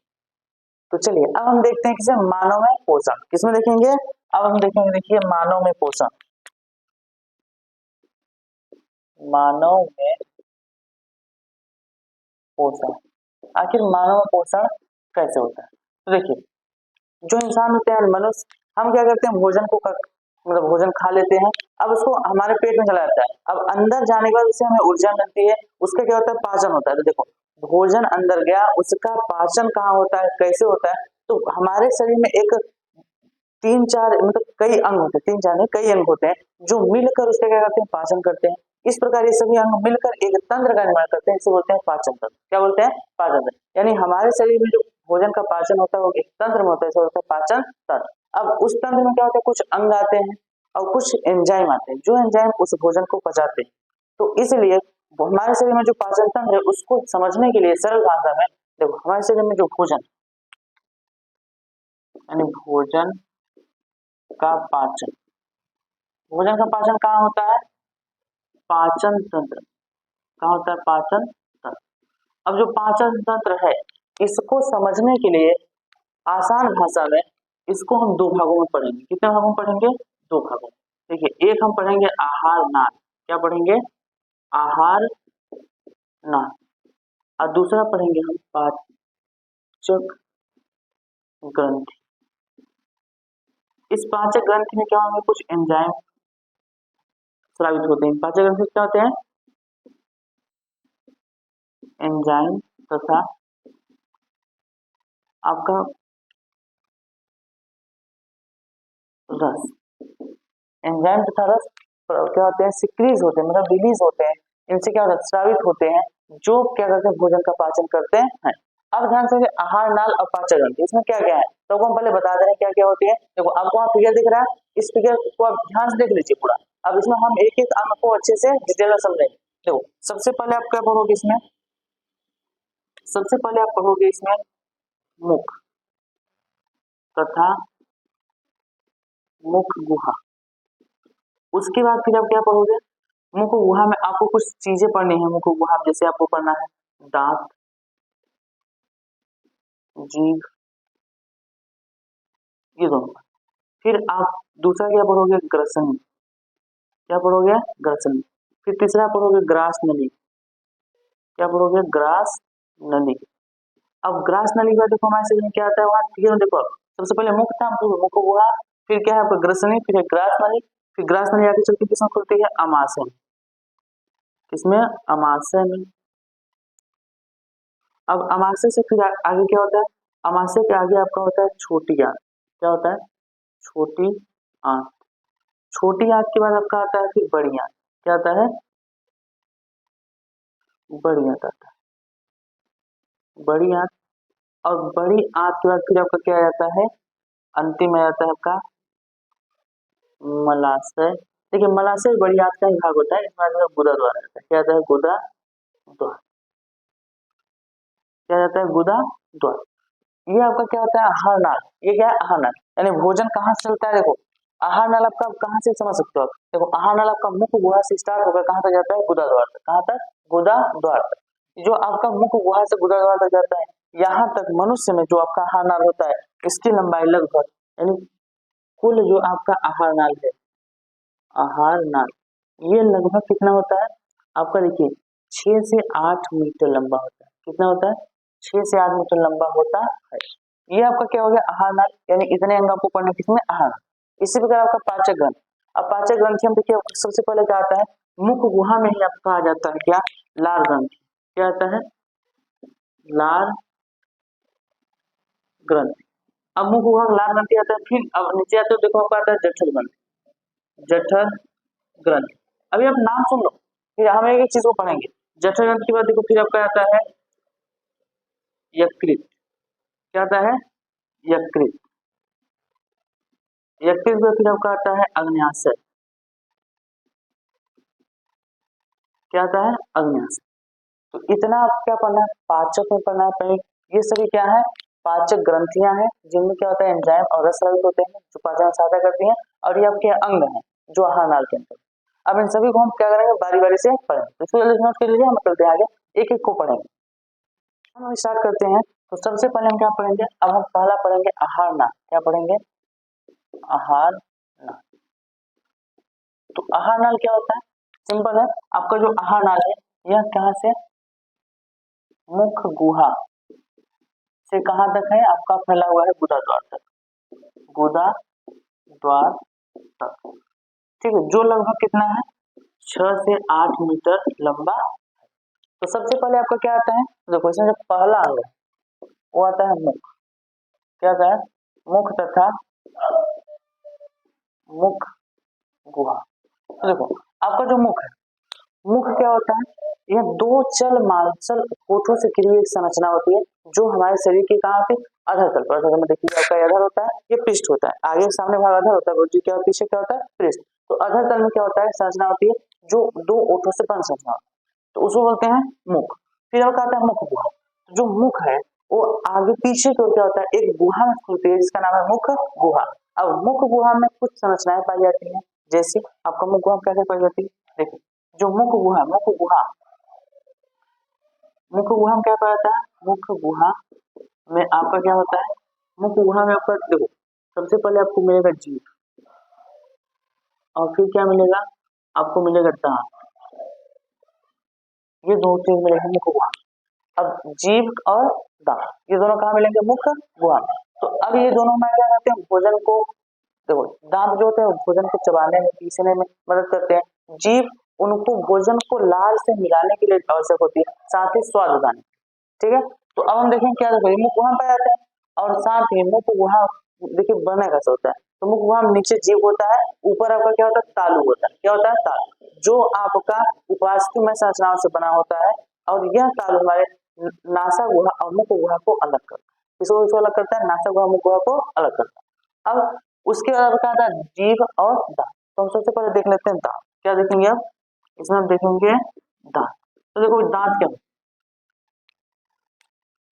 तो चलिए अब हम देखते हैं किसे, मानव में पोषण। किसमें देखेंगे, अब हम देखेंगे, देखिए मानव में पोषण। मानव में पोषण, आखिर मानव में पोषण कैसे होता है। तो देखिए जो इंसान होते हैं मनुष्य, हम क्या करते हैं, भोजन को मतलब भोजन खा लेते हैं। अब उसको हमारे पेट में चला जाता है। अब अंदर जाने के बाद उससे हमें ऊर्जा मिलती है। उसका क्या होता है, पाचन होता है। तो देखो भोजन अंदर गया, उसका पाचन कहाँ होता है, कैसे होता है। तो हमारे शरीर में एक तीन चार मतलब कई अंग होते हैं, तीन चार नहीं कई अंग होते हैं, जो मिलकर उसका क्या करते हैं, पाचन करते हैं। इस प्रकार ये सभी अंग मिलकर एक तंत्र का निर्माण करते हैं, इसे बोलते हैं पाचन तंत्र। क्या बोलते हैं, पाचन तंत्र। यानी हमारे शरीर में जो भोजन का पाचन होता है वो एक तंत्र में होता है, इसे बोलते हैं पाचन तंत्र। अब उस तंत्र में क्या होता है, कुछ अंग आते हैं और कुछ एंजाइम आते हैं, जो एंजाइम उस भोजन को पचाते हैं। तो इसलिए हमारे शरीर में जो पाचन तंत्र है उसको समझने के लिए सरल भाषा में देखो, हमारे शरीर में जो भोजन यानी भोजन का पाचन, भोजन का पाचन कहाँ होता है, पाचन तंत्र। कहाँ होता है, पाचन तंत्र। अब जो पाचन तंत्र है इसको समझने के लिए आसान भाषा में इसको हम दो भागों में पढ़ेंगे। कितने भागों में पढ़ेंगे, दो भागों में। देखिए एक हम पढ़ेंगे आहार नाल। क्या पढ़ेंगे, आहार नाल। और दूसरा पढ़ेंगे हम पाचक ग्रंथि। इस पाचक ग्रंथि में क्या होंगे, कुछ एंजाइम स्रावित होते हैं। पाचक ग्रंथि क्या होते हैं, एंजाइम तथा आपका रस। एंजाइम तथा रस क्या होते हैं, सिक्रीज होते हैं, मतलब रिलीज होते हैं। इनसे क्या होता है, स्रावित होते हैं, जो क्या करते हैं, भोजन का पाचन करते हैं। अब ध्यान से आहार नाल और पाचक ग्रंथि, इसमें क्या क्या है तो हम पहले बता दे रहे हैं क्या क्या होती है। देखो आपको वहाँ फिगर दिख रहा है, इस फिगर को आप ध्यान से देख लीजिए पूरा। अब इसमें हम एक एक अंग को अच्छे से डिटेल में समझेंगे। देखो सबसे पहले आप क्या पढ़ोगे इसमें, सबसे पहले आप पढ़ोगे इसमें मुख तथा मुख गुहा। उसके बाद फिर आप क्या पढ़ोगे, मुख गुहा में आपको कुछ चीजें पढ़नी है। मुख गुहा में जैसे आपको पढ़ना है दांत, जीभ, ये दोनों। फिर आप दूसरा क्या पढ़ोगे, ग्रसनी। क्या पढ़ोगे, ग्रसनी। फिर तीसरा पढ़ोगे ग्रास नली। क्या पढ़ोगे, ग्रास नली। अब ग्रास नली का देखो हमारे शरीर में क्या आता है वहां, ठीक है देखो सबसे पहले मुख था, मुख हुआ, फिर क्या है आपका ग्रसनी, फिर है ग्रास नली, फिर ग्रास नली आगे चल के किसमें खुलती है, अमाशय में। किसमें, अमाशय में। अब अमाशय से फिर आगे क्या होता है, अमाशय के आगे आपका होता है छोटी आंत। क्या होता है, छोटी आंत। छोटी आंत के बाद आपका आता है फिर बड़ी आंत। क्या आता है, बड़ी आंत आता है, बड़ी आंत। और बड़ी आंत के बाद फिर आपका क्या आ जाता है, अंतिम में आता है आपका मलाशय। देखिए मलाशय बड़ी आंत का ही भाग होता है, इसमें आता है गुदा द्वार आता है। क्या आता है, गुदा द्वार। क्या जाता है, गुदा द्वार। ये आपका क्या होता है, आहार नाल। ये क्या है, आहार नाल, यानी भोजन कहाँ से चलता है, देखो आहार नाल आपका कहाँ से समझ सकते हो आप, देखो आहार नाल आपका मुख गुहा से स्टार्ट होकर कहाँ तक जाता है, गुदा द्वार तक। कहाँ तक, गुदा द्वार तक। जो आपका मुख गुहा से गुदा द्वार तक जाता है, यहाँ तक मनुष्य में जो आपका आहार नाल होता है, इसकी लंबाई लगभग, यानी कुल जो आपका आहार नाल है, आहार नाल, ये लगभग कितना होता है आपका, देखिए 6 से 8 मीटर लंबा होता है। कितना होता है, 6 से 8 मीटर लंबा होता है। ये आपका क्या हो गया, आहार नाल, यानी इतने अंग आपको पढ़ने किसमें, आहार नाल। इसी प्रकार आपका पाचक ग्रंथ। अब पाचक ग्रंथि हम देखिए सबसे पहले क्या आता है, मुख गुहा में ही आपका आ जाता है क्या, लार ग्रंथि। क्या आता है, लार ग्रंथि। अब मुख गुहा में लार ग्रंथि आता है, फिर अब नीचे आते हो देखो आपका आता है जठर ग्रंथि। जठर ग्रंथि। अभी आप नाम सुन लो, फिर हम एक चीज को पढ़ेंगे। जठर ग्रंथि के बाद देखो फिर आपका आता है यकृत। क्या आता है, यकृत। यकृत में फिर आपका आता है अग्न्याशय। क्या आता है, अग्न्याशय। तो इतना आप क्या पढ़ना है, पाचक में पढ़ना है पहले। ये सभी क्या है, पाचक ग्रंथियां हैं, जिनमें क्या होता है एंजाइम और रस रहित होते हैं जो पाचन में सहायता करती हैं, और ये आपके अंग हैं जो आहार नाल के अंदर। अब इन सभी को हम क्या करेंगे, बारी बारी से पढ़ेंगे। तो इसको जल्दी नोट कर लीजिए, हम चलते हैं आगे, एक एक को पढ़ेंगे। हम स्टार्ट करते हैं। तो सबसे पहले हम क्या पढ़ेंगे, अब हम पहला पढ़ेंगे आहार नाल। क्या पढ़ेंगे, आहार नाल। तो आहार नाल क्या होता है, सिंपल है, आपका जो आहार नाल है यह कहाँ से, मुख गुहा से कहाँ तक है आपका फैला हुआ है, गुदा द्वार तक। गुदा द्वार तक, ठीक है, जो लगभग कितना है, 6 से 8 मीटर लंबा। तो सबसे पहले आपका क्या आता है, देखो इसमें जो पहला अंग है वो आता है मुख। क्या आता है, मुख तथा मुख गुहा। तो देखो आपका जो मुख है, मुख क्या होता है, यह दो चल मांसल कोठों से घिरी हुई एक संरचना होती है, जो हमारे शरीर के कहाँ पे, अधर तल पर। अधर में देखिए आपका अधर होता है, ये पृष्ठ होता है, आगे सामने भाग अधर होता है, जो क्या पीछे क्या होता है, पृष्ठ। तो अधर तल में क्या होता है, संरचना होती है जो दो ओठों से बन संरचना होती है, तो उसको बोलते हैं मुख। फिर आपका आता है मुख गुहा। जो मुख है वो आगे पीछे की ओर क्या होता है, एक गुहा में खुलती है जिसका नाम है मुख गुहा। अब मुख गुहा में कुछ संरचनाएं पाई जाती हैं, जैसे आपका मुख गुहा कैसे पाई जाती है, देखिए जो मुख गुहा, मुख गुहा, मुख गुहा में क्या पाया जाता है, मुख गुहा में आपका क्या होता है, मुख गुहा में आपका देखो सबसे पहले आपको मिलेगा जीभ, और फिर क्या मिलेगा, आपको मिलेगा दांत। ये दो चीज मिलेगी मुख गुहा। अब जीभ और दांत ये दोनों कहाँ मिलेंगे, मुख गुहा में। तो अब ये दोनों में क्या करते हैं, भोजन को, देखो दांत जो होते हैं भोजन को चबाने में, पीसने में मदद करते हैं। जीभ उनको भोजन को लार से मिलाने के लिए आवश्यक होती है, साथ ही स्वाद बताने। ठीक है, तो अब हम देखेंगे क्या, देखो ये मुख गुहा पाया जाता है, और साथ ही मुख गुहा देखिए बना कैसा होता है, तो मुख गुहा में नीचे जीभ होता है, ऊपर आपका क्या होता है, तालु होता है। क्या होता है, तालु, जो आपका उपास्थि संरचनाओं से बना होता है, और यह तालु हमारे नासा गुहा और मुख गुहा को अलग करता है। इसको अलग करता है, नासा गुहा मुख गुहा को अलग करता है। अब उसके बाद क्या आता है, जीभ और दांत। तो हम सबसे पहले देख लेते हैं दांत। क्या देखेंगे अब, इसमें हम देखेंगे दांत। तो देखो दांत क्या,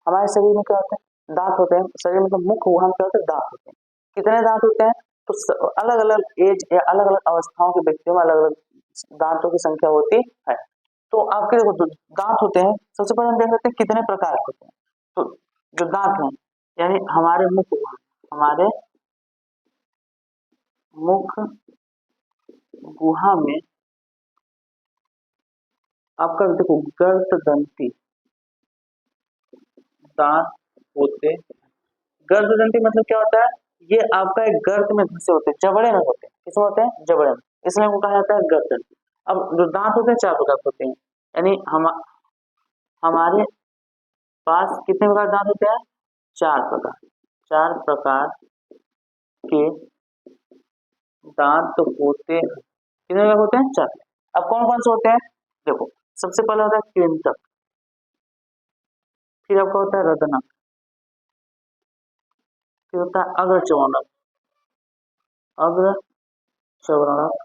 हमारे शरीर में क्या होते हैं, दांत होते हैं शरीर में, तो मुख गुहा में क्या होता है, दांत होते हैं। कितने दांत होते हैं, तो अलग अलग एज या अलग अलग अवस्थाओं के व्यक्तियों में अलग अलग दांतों की संख्या होती है। तो आपके देखो दांत होते हैं, सबसे पहले हम देख लेते हैं कितने प्रकार के होते हैं। तो जो दांत हैं, यानी हमारे मुख गुहा, हमारे मुख गुहा में आपका देखो गर्ददंती दांत होते। गर्ददंती मतलब क्या होता है, ये आपका एक गर्त में घुसे होते हैं, जबड़े में होते हैं। किसमें होते हैं? जबड़े में। इसलिए वो कहा जाता है गर्ददंती। अब जो दांत होते हैं चार प्रकार के होते हैं, यानी हमारे पास कितने प्रकार के दांत होते हैं? चार प्रकार। चार प्रकार के दांत होते हैं। कितने प्रकार होते हैं? चार। अब कौन कौन से होते हैं? देखो, सबसे पहले होता है कृंतक, फिर आपका होता है रदनक, फिर होता है अग्रचौनक, अग्रचौनक,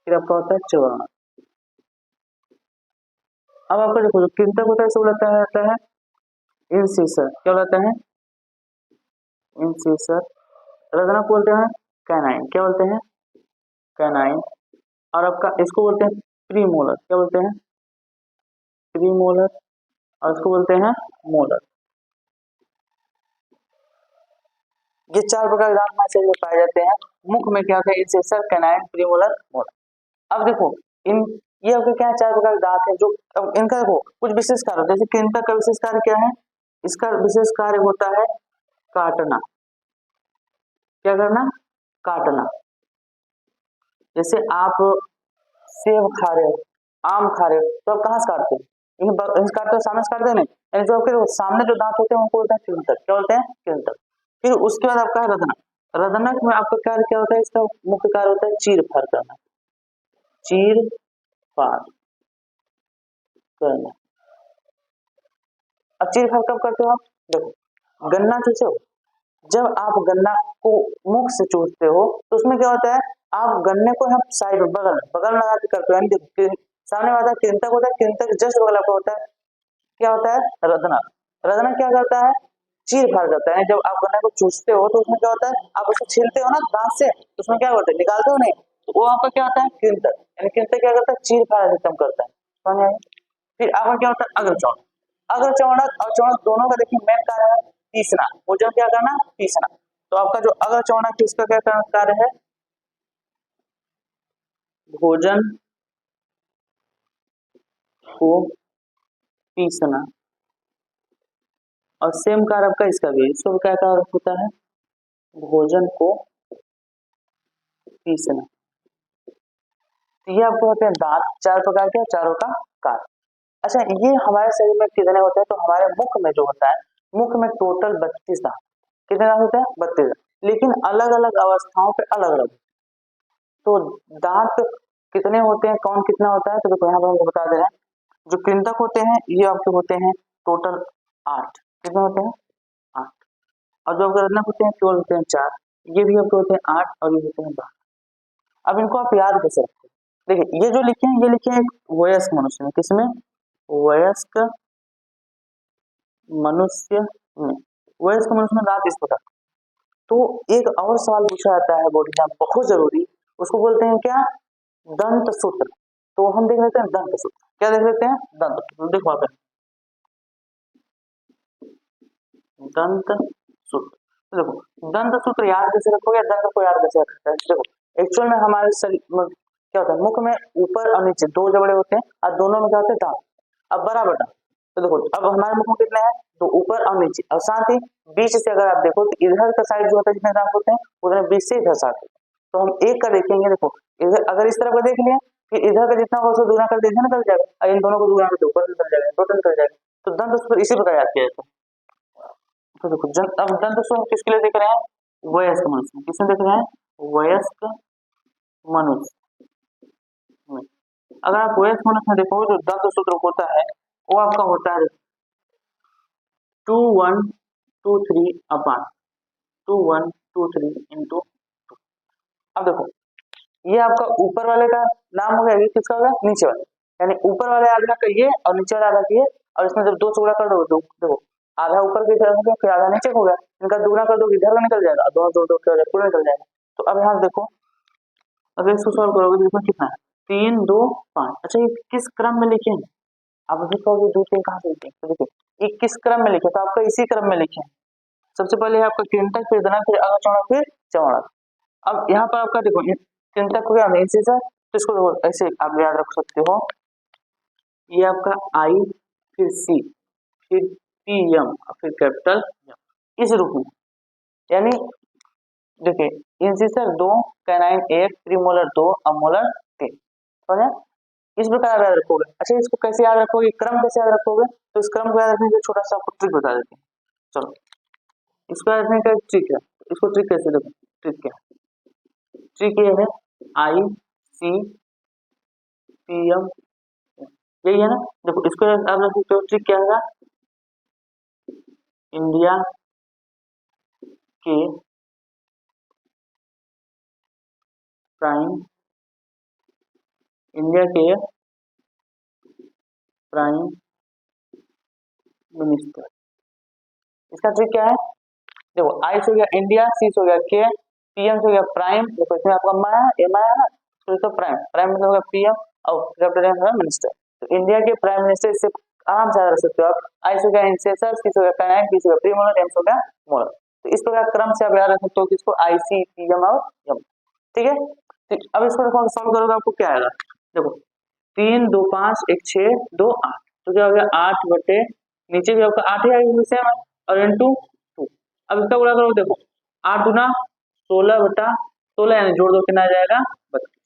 फिर आपका होता है चौनक। अब आपका देखो, जो कृंतक होता है इसे बोलता है इंसिसर। क्या बोलता है? इंसिसर। रदनक बोलते हैं कैनाइन। क्या बोलते हैं? कैनाइन। और आपका इसको बोलते हैं प्रीमोलर। क्या बोलते हैं? प्रीमोलर। और इसको बोलते हैं मोलर। ये चार प्रकार के दांत हमारे शरीर में पाए जाते हैं। मुख में क्या होता है? इंसिसर, कैनाइन, प्रीमोलर, मोलर। अब देखो, इन ये आपके क्या चार प्रकार के दांत हैं, जो अब इनका देखो कुछ विशेष कार्य होता है। जैसे कृंतक का विशेष कार्य क्या है? इसका विशेष कार्य होता है काटना। क्या करना? काटना। जैसे आप सेब खा रहे हो, आम खा रहे हो, तो आप कहाँ से काटते हो? इन्हें काटते हो, सामने से काटते हो नहीं, यानी जो आपके सामने जो दांत होते हैं उनको बोलते हैं कृंतक। क्या बोलते हैं? कृंतक। फिर उसके बाद आपका है रदनक। रदनक में आपका कार्य क्या होता है? इसका मुख्य कार्य होता है चीर फाड़ करना। चीर फाड़ करना। अब चीर फाड़ कब करते हो आप? देखो, गन्ना चूसो, जब आप गन्ना को मुख से चूसते हो तो उसमें क्या होता है? आप गन्ने को यहाँ साइड में बगल बगल में लगा के करते हो, यानी सामने वाला कृंतक होता है, कृंतक जस्ट बगल आपका होता है क्या होता है? रदनक। रदनक क्या करता है? चीर फाड़ करता है। जब आप गन्ने को चूसते हो तो उसमें क्या होता है? आप उसको छीलते हो ना दांत से, तो उसमें क्या होता है? निकालते हो नहीं, तो वो आपका क्या होता है? कृंतक। यानी कृंतक क्या करता है? चीर फाड़ खत्म करता है। समझ आए? फिर आपका क्या होता है? अग्रचौड़क। अग्रचौड़क और चौड़क दोनों का देखिए मेन कार्य है तीसरा। भोजन क्या करना? तीसरा। तो आपका जो अग्रचौड़क है इसका क्या कार्य है? भोजन को पीसना। और सेम कार्य आपका इसका भी, इसका क्या कार्य होता है? भोजन को पीसना। तो ये आपको होते हैं दांत, चार प्रकार के, चारों का कार्य। अच्छा, ये हमारे शरीर में कितने होते हैं? तो हमारे मुख में जो होता है, मुख में टोटल 32 दांत। कितने दांत होते हैं? 32। लेकिन अलग अलग अवस्थाओं पे अलग अलग। तो दांत कितने होते हैं, कौन कितना होता है? तो देखो यहाँ पर हमको बता दे रहे हैं, जो कृंतक होते हैं ये आपके होते हैं टोटल 8। कितने होते हैं? 8। और जो आपके रत्नक होते हैं केवल होते हैं 4। ये भी आपके होते हैं 8 और ये होते हैं 12। अब इनको आप याद कैसे रखते हैं? देखिए, ये जो लिखे हैं ये लिखे हैं वयस्क मनुष्य में। किसमें? वयस्क मनुष्य में। वयस्क मनुष्य में दांत इस प्रकार। तो एक और सवाल पूछा जाता है बोर्ड एग्जाम, बहुत जरूरी, उसको बोलते हैं क्या? दंत सूत्र। तो हम देख लेते हैं दंत सूत्र। क्या देख लेते हैं? दंत सूत्र। देखो आप दंत सूत्र। तो देखो, दंत सूत्र याद कैसे रखोगे? दंत को याद कैसे रखते हैं? देखो, एक्चुअल में हमारे शरीर में क्या होता है? मुख में ऊपर और नीचे दो जबड़े होते हैं और दोनों में क्या होते हैं? दांत। अब बराबर दांत। तो देखो, अब हमारे मुख में कितने हैं? तो ऊपर और नीचे, और साथ ही बीच से अगर आप देखो तो इधर का साइड जो होता है जितने दांत होते हैं उधर बीच से इधर साथ। तो हम एक का देखेंगे, देखो इधर अगर इस तरफ का देख लिया, फिर इधर का जितना होगा उसको दुगना कर देंगे, निकल जाएगा, और इन दोनों को दुगना कर दो, ऊपर निकल जाएगा, टोटल निकल जाएगा। तो दंत सूत्र इसी प्रकार याद किया जाता है। तो देखो, अब दंत सूत्र किसके लिए देख रहे हैं? वयस्क मनुष्य। किसमें देख रहे हैं? वयस्क मनुष्य में। अगर आप वयस्क मनुष्य में देखो, जो दंत सूत्र होता है वो आपका होता है 2123 अपॉन 2123 इंटू। अब देखो, ये आपका ऊपर वाले का नाम हो गया, ये किसका होगा? नीचे वाले, यानी ऊपर वाले आधा का ये और नीचे वाला आधा का ये, और इसमें जब दो टुकड़ा कर दो तो देखो आधा ऊपर की तरफ हो गया, फिर आधा नीचे हो गया, इनका दुगना कर दो इधर का निकल जाएगा, दो दो दो पूरा निकल जाएगा। तो अब यहाँ देखो, अगर इसको सॉल्व करोगे तो इसमें कितना है? 3 2 5। अच्छा, ये किस क्रम में लिखे हैं? आप अभी कहोगे 2 3 कहाँ से लिखे? तो देखो, ये किस क्रम में लिखे? तो आपका इसी क्रम में लिखे हैं। सबसे पहले आपका कृंतक, फिर दनक, फिर अग्रचौड़क, फिर चौड़क। अब यहाँ पर आपका देखो चिंतक हो गया इंसिसर, तो इसको देखो ऐसे आप याद रख सकते हो, ये आपका आई फिर सी फिर पी एम फिर कैपिटल इस रूप में, यानी देखिए इंसिसर 2, कैनाइन 1, प्रीमोलर 2, अमोलर 3, समझे? इस प्रकार याद रखोगे। अच्छा इसको कैसे याद रखोगे, क्रम कैसे याद रखोगे, तो इस क्रम को याद रखने के छोटा सा आपको ट्रिक बता देते हैं। चलो इसको याद रखने का एक ट्रिक है, इसको ट्रिक कैसे देखो, ट्रिक क्या है, ट्रिक ये है आई सी पी एम, यही है ना। देखो इसको आप रख सकते हो, ट्रिक क्या होगा, इंडिया के प्राइम, इंडिया के प्राइम मिनिस्टर, इसका ट्रिक क्या है, देखो आई से हो गया इंडिया, सी से हो गया के, पीएम से हो गया प्राइम, देखो इसमें आपका माया एम आया ना, तो इसका प्राइम, प्राइम मतलब होगा पीएम और कैपिटल है मिनिस्टर, तो इंडिया के प्राइम मिनिस्टर, इससे आराम से याद रख सकते हो आप। आई से हो गया इंसेसर, सी से हो गया कैनाइन, पी से हो गया प्रीमोलर, एम से हो गया मोलर, तो इस प्रकार क्रम से आप याद रख सकते हो किसको, आई सी पीएम और एम, ठीक है। अब इसको देखो सॉल्व करोगे आपको क्या आएगा, देखो 3 2 5 1 6 2 8, तो क्या हो गया 8 बटे, नीचे भी आपका 8 ही आएगा सेम, और इनटू 2, अब इसका गुणा करो, देखो 8 गुना 16 बटा 16, यानी जोड़ दो कितना आ जाएगा 32,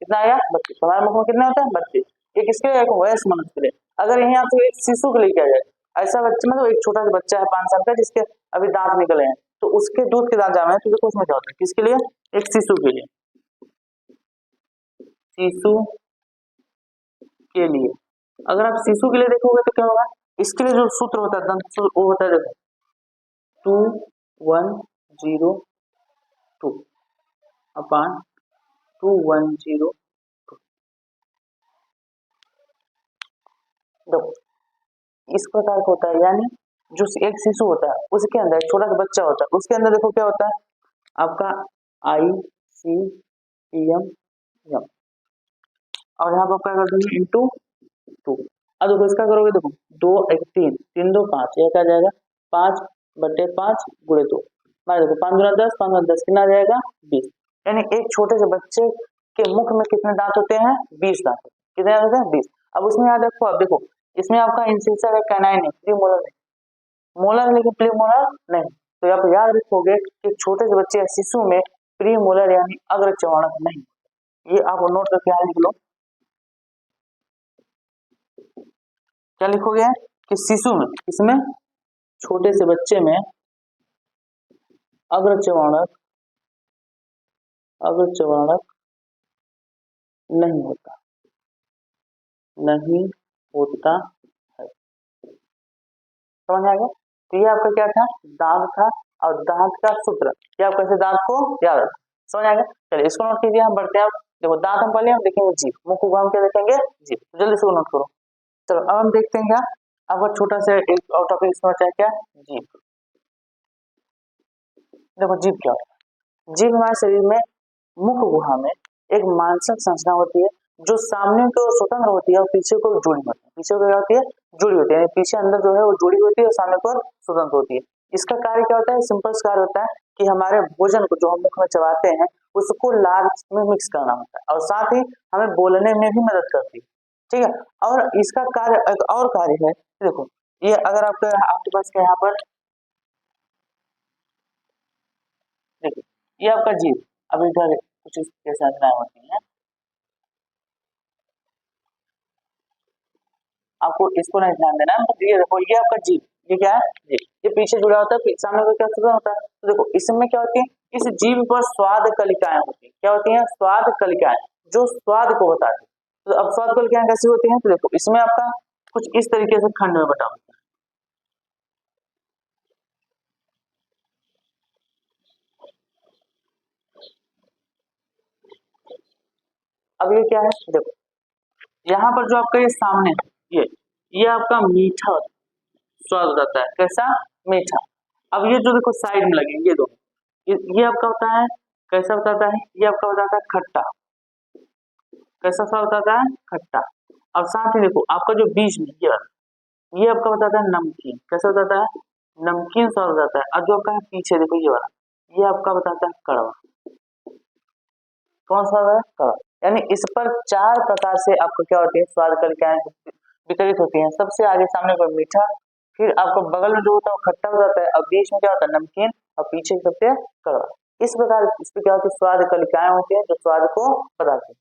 कितना आया 32, हमारे मुख में कितना होता है 32, एक इसके लिए एक वयस्क मनुष्य के लिए। अगर यहीं आपको एक शिशु के लिए किया जाए, ऐसा बच्चा मतलब एक छोटा सा बच्चा है 5 साल का जिसके अभी दांत निकले हैं, तो उसके दूध के दांत जामे हैं, तो देखो उसमें क्या होता है, किसके लिए, एक शिशु के लिए, शिशु के लिए, अगर आप शिशु के लिए देखोगे तो क्या होगा, इसके लिए जो सूत्र होता है दंत सूत्र, वो होता है देखो 2102 अपान 2102, देखो इस प्रकार का होता है, यानी जो एक शिशु होता है उसके अंदर एक छोटा सा बच्चा होता है, उसके अंदर देखो क्या होता है आपका आई सी पी एम एम, और यहाँ पर क्या कर देंगे इंटू 2, अब देखो इसका करोगे, देखो 2 1 3 3 2 5, यह क्या जाएगा 5 बटे 5 गुणे 2, मान देखो 5 गुना 10, 5 गुना 10 कितना आ जाएगा 20, यानी एक छोटे से बच्चे के मुख में कितने दांत होते हैं 20 दांत, कितने दांत होते हैं 20। अब उसमें याद रखो, अब देखो इसमें आपका इंसिसर है, कैनाइन है, प्रीमोलर नहीं, मोलर लेकिन प्रीमोलर नहीं, तो आप याद रखोगे कि छोटे से बच्चे या शिशु में प्रीमोलर यानी अग्र चौड़क नहीं, ये आप नोट करके यहाँ लिख लो, क्या लिखोगे कि शिशु में, इसमें छोटे से बच्चे में अग्र चौड़क नहीं होता, नहीं होता है, समझ आ गया। तो ये आपका क्या था, दांत था, और दांत का सूत्र, क्या आप कैसे दांत को याद रख, समझ आ गया। चलिए इसको नोट कीजिए, हम बढ़ते हैं, देखो दांत हम पहले हम देखेंगे जीभ, मुख को हम क्या देखेंगे जीभ, जल्दी से नोट करो। चलो अब हम देखते हैं क्या, अब छोटा सा एक और टॉपिक इसमें बचा है, क्या जीभ, देखो जीभ क्या होता है, जीभ हमारे शरीर में मुख गुहा में एक मांसक संरचना होती है जो सामने की ओर स्वतंत्र होती है और पीछे को जुड़ी होती है, पीछे को क्या होती है जुड़ी होती है, यानी पीछे अंदर जो है वो जुड़ी होती है और सामने को स्वतंत्र होती है। इसका कार्य क्या होता है, सिंपल सा कार्य होता है कि हमारे भोजन को जो हम मुख में चबाते हैं उसको लार में मिक्स करना होता है, और साथ ही हमें बोलने में भी मदद करती है, ठीक है। और इसका कार्य एक और कार्य है, देखो ये अगर आपके पास यहाँ पर देखिए, ये आपका जीभ, अब इधर कुछ इसके संरचनाएं होती है, आपको इसको नहीं ध्यान देना है, मतलब ये देखो ये आपका जीभ, ये क्या है जीभ, ये पीछे जुड़ा होता है, सामने को क्या जुड़ा होता है, तो देखो इसमें क्या होती है, इस जीभ पर स्वाद कलिकाएं होती है, क्या होती है स्वाद कलिकाएं, जो स्वाद को बताती है। तो अब स्वाद कलिकाएं कैसी होती है, तो देखो इसमें आपका कुछ इस तरीके से खंड में बटा होता है, अब ये क्या है, देखो यहाँ पर जो आपका ये सामने है, ये आपका मीठा स्वाद बताता है, कैसा मीठा। अब ये जो देखो साइड में लगे ये दो, ये आपका होता है कैसा बताता है, ये आपका बताता है खट्टा, कैसा स्वाद बताता है खट्टा। और साथ ही देखो आपका जो बीच में ये आपका बताता है नमकीन, कैसा बताता है नमकीन स्वाद बताता है। और जो आपका है पीछे देखो ये वाला, ये आपका बताता है कड़वा, कौन सा है? कड़वा। यानी इस पर 4 प्रकार से आपको क्या होती है, स्वाद कलिकाएं वितरित होती हैं। सबसे आगे सामने पर मीठा, फिर आपको बगल में जो होता है वो खट्टा हो जाता है, और बीच में क्या होता है, नमकीन, और पीछे की सबसे कड़वा। इस प्रकार इसमें क्या होती है, स्वाद कलिकाएं होती है जो स्वाद को बताती है।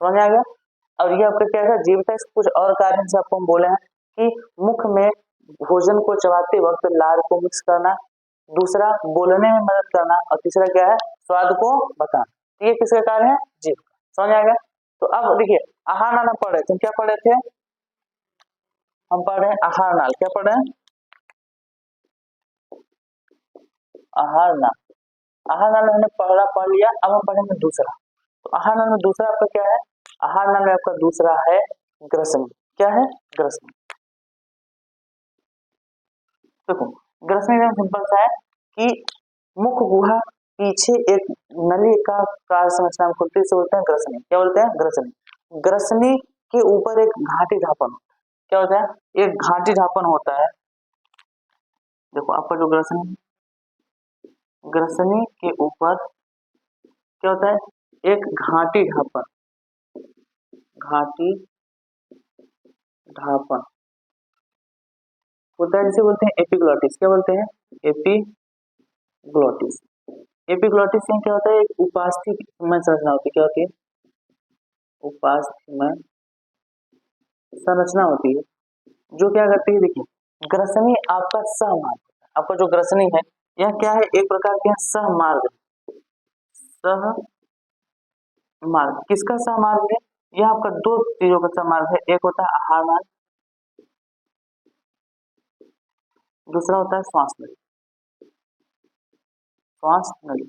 समझ में आ गया? और ये आपका क्या है, जीविका। कुछ और कारण से आपको हम बोले हैं कि मुख में भोजन को चबाते वक्त लार को मिक्स करना, दूसरा बोलने में मदद करना, और तीसरा क्या है, स्वाद को बताना। ये किसका कार्य है, जीविका। समझ आ गया? तो अब देखिए, आहार नाल पढ़ रहे थे, क्या पढ़ रहे थे, हम पढ़ रहे हैं आहार नाल। क्या पढ़ रहे हैं, आहार नाल। आहार नाल में हमने पहला पढ़ लिया, अब हम पढ़ेंगे दूसरा। तो आहार नाल में दूसरा आपका क्या है, आहार नाल में आपका दूसरा है ग्रसनी। क्या है, ग्रसनी। देखो, ग्रसनी एकदम सिंपल सा है कि मुख गुहा पीछे एक नली का कार्य संरचना में खुलती से बोलते हैं ग्रसनी। क्या बोलते हैं, ग्रसनी। ग्रसनी के ऊपर एक घाटी ढापन, क्या होता है, एक घाटी ढापन होता है। देखो आपका जो ग्रसनी, ग्रसनी के ऊपर क्या होता है, एक घाटी ढापन, घाटी ढापन होता है, जिसे बोलते हैं एपिग्लॉटिस। क्या बोलते हैं, एपिग्लॉटिस। एपिग्लॉटिस में क्या होता है, एक उपास्थि में संरचना होती है। क्या होती है, उपास्थि में संरचना होती है, जो क्या करती है, देखिए, ग्रसनी आपका सहमार्ग। आपका जो ग्रसनी है यह क्या है, एक प्रकार के सहमार्ग। सहमार्ग किसका सहमार्ग है, यह आपका दो चीजों का सहमार्ग है। एक होता है आहार नाल, दूसरा होता है श्वास नली। श्वास नली,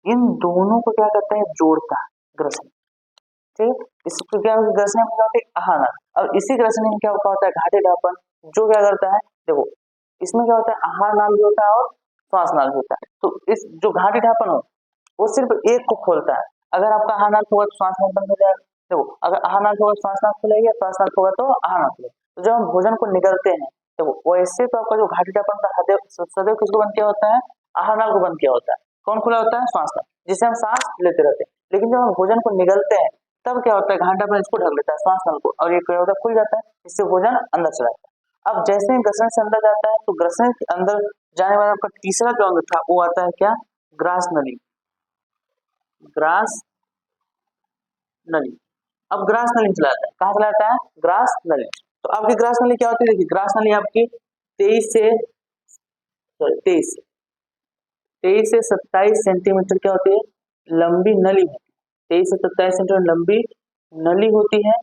इन दोनों को क्या करता है, जोड़ता है ग्रसनी। ठीक, इसको क्या ग्रसनी में क्या होता है, आहार नाल। और इसी ग्रसनी में क्या होता है, घाटी ढापन, जो क्या करता है, देखो इसमें क्या होता है, आहार नाल भी होता है और श्वास नाल भी होता है। तो इस जो घाटी ढापन हो वो सिर्फ एक को खोलता है। अगर आपका आहार नाल होगा तो श्वास नाल बंद हो जाएगा। देखो, अगर आहार नाल होगा श्वास नाल खुलेगा, श्वास नाल होगा तो आहार नाल खुलेगा। तो जब हम भोजन को निगलते हैं, देखो वैसे तो आपका जो घाटी ढापन का सदैव किसको बंद किया होता है, आहार नाल को बंद किया होता है। कौन खुला होता है, श्वास नाल, जिससे हम सांस लेते रहते हैं। लेकिन जब हम भोजन को निगलते हैं तब क्या होता है, घाटी ढापन इसको ढक लेता है, श्वास नाल को, और ये क्या होता है, खुल जाता है, इससे भोजन अंदर चला जाता है। अब जैसे ही ग्रसन से अंदर जाता है तो ग्रसन के अंदर जाने वाला आपका तीसरा जो अंग था वो आता है क्या, ग्रास नली। ग्रास नली। अब ग्रास नली चलाता है, कहाँ चलाता है, ग्रास नली। तो आपकी ग्रास नली क्या होती है, देखिए ग्रास नली आपकी 23 से 27 सेंटीमीटर क्या होती है, लंबी नली है। 23 से 27 सेंटीमीटर लंबी नली होती है,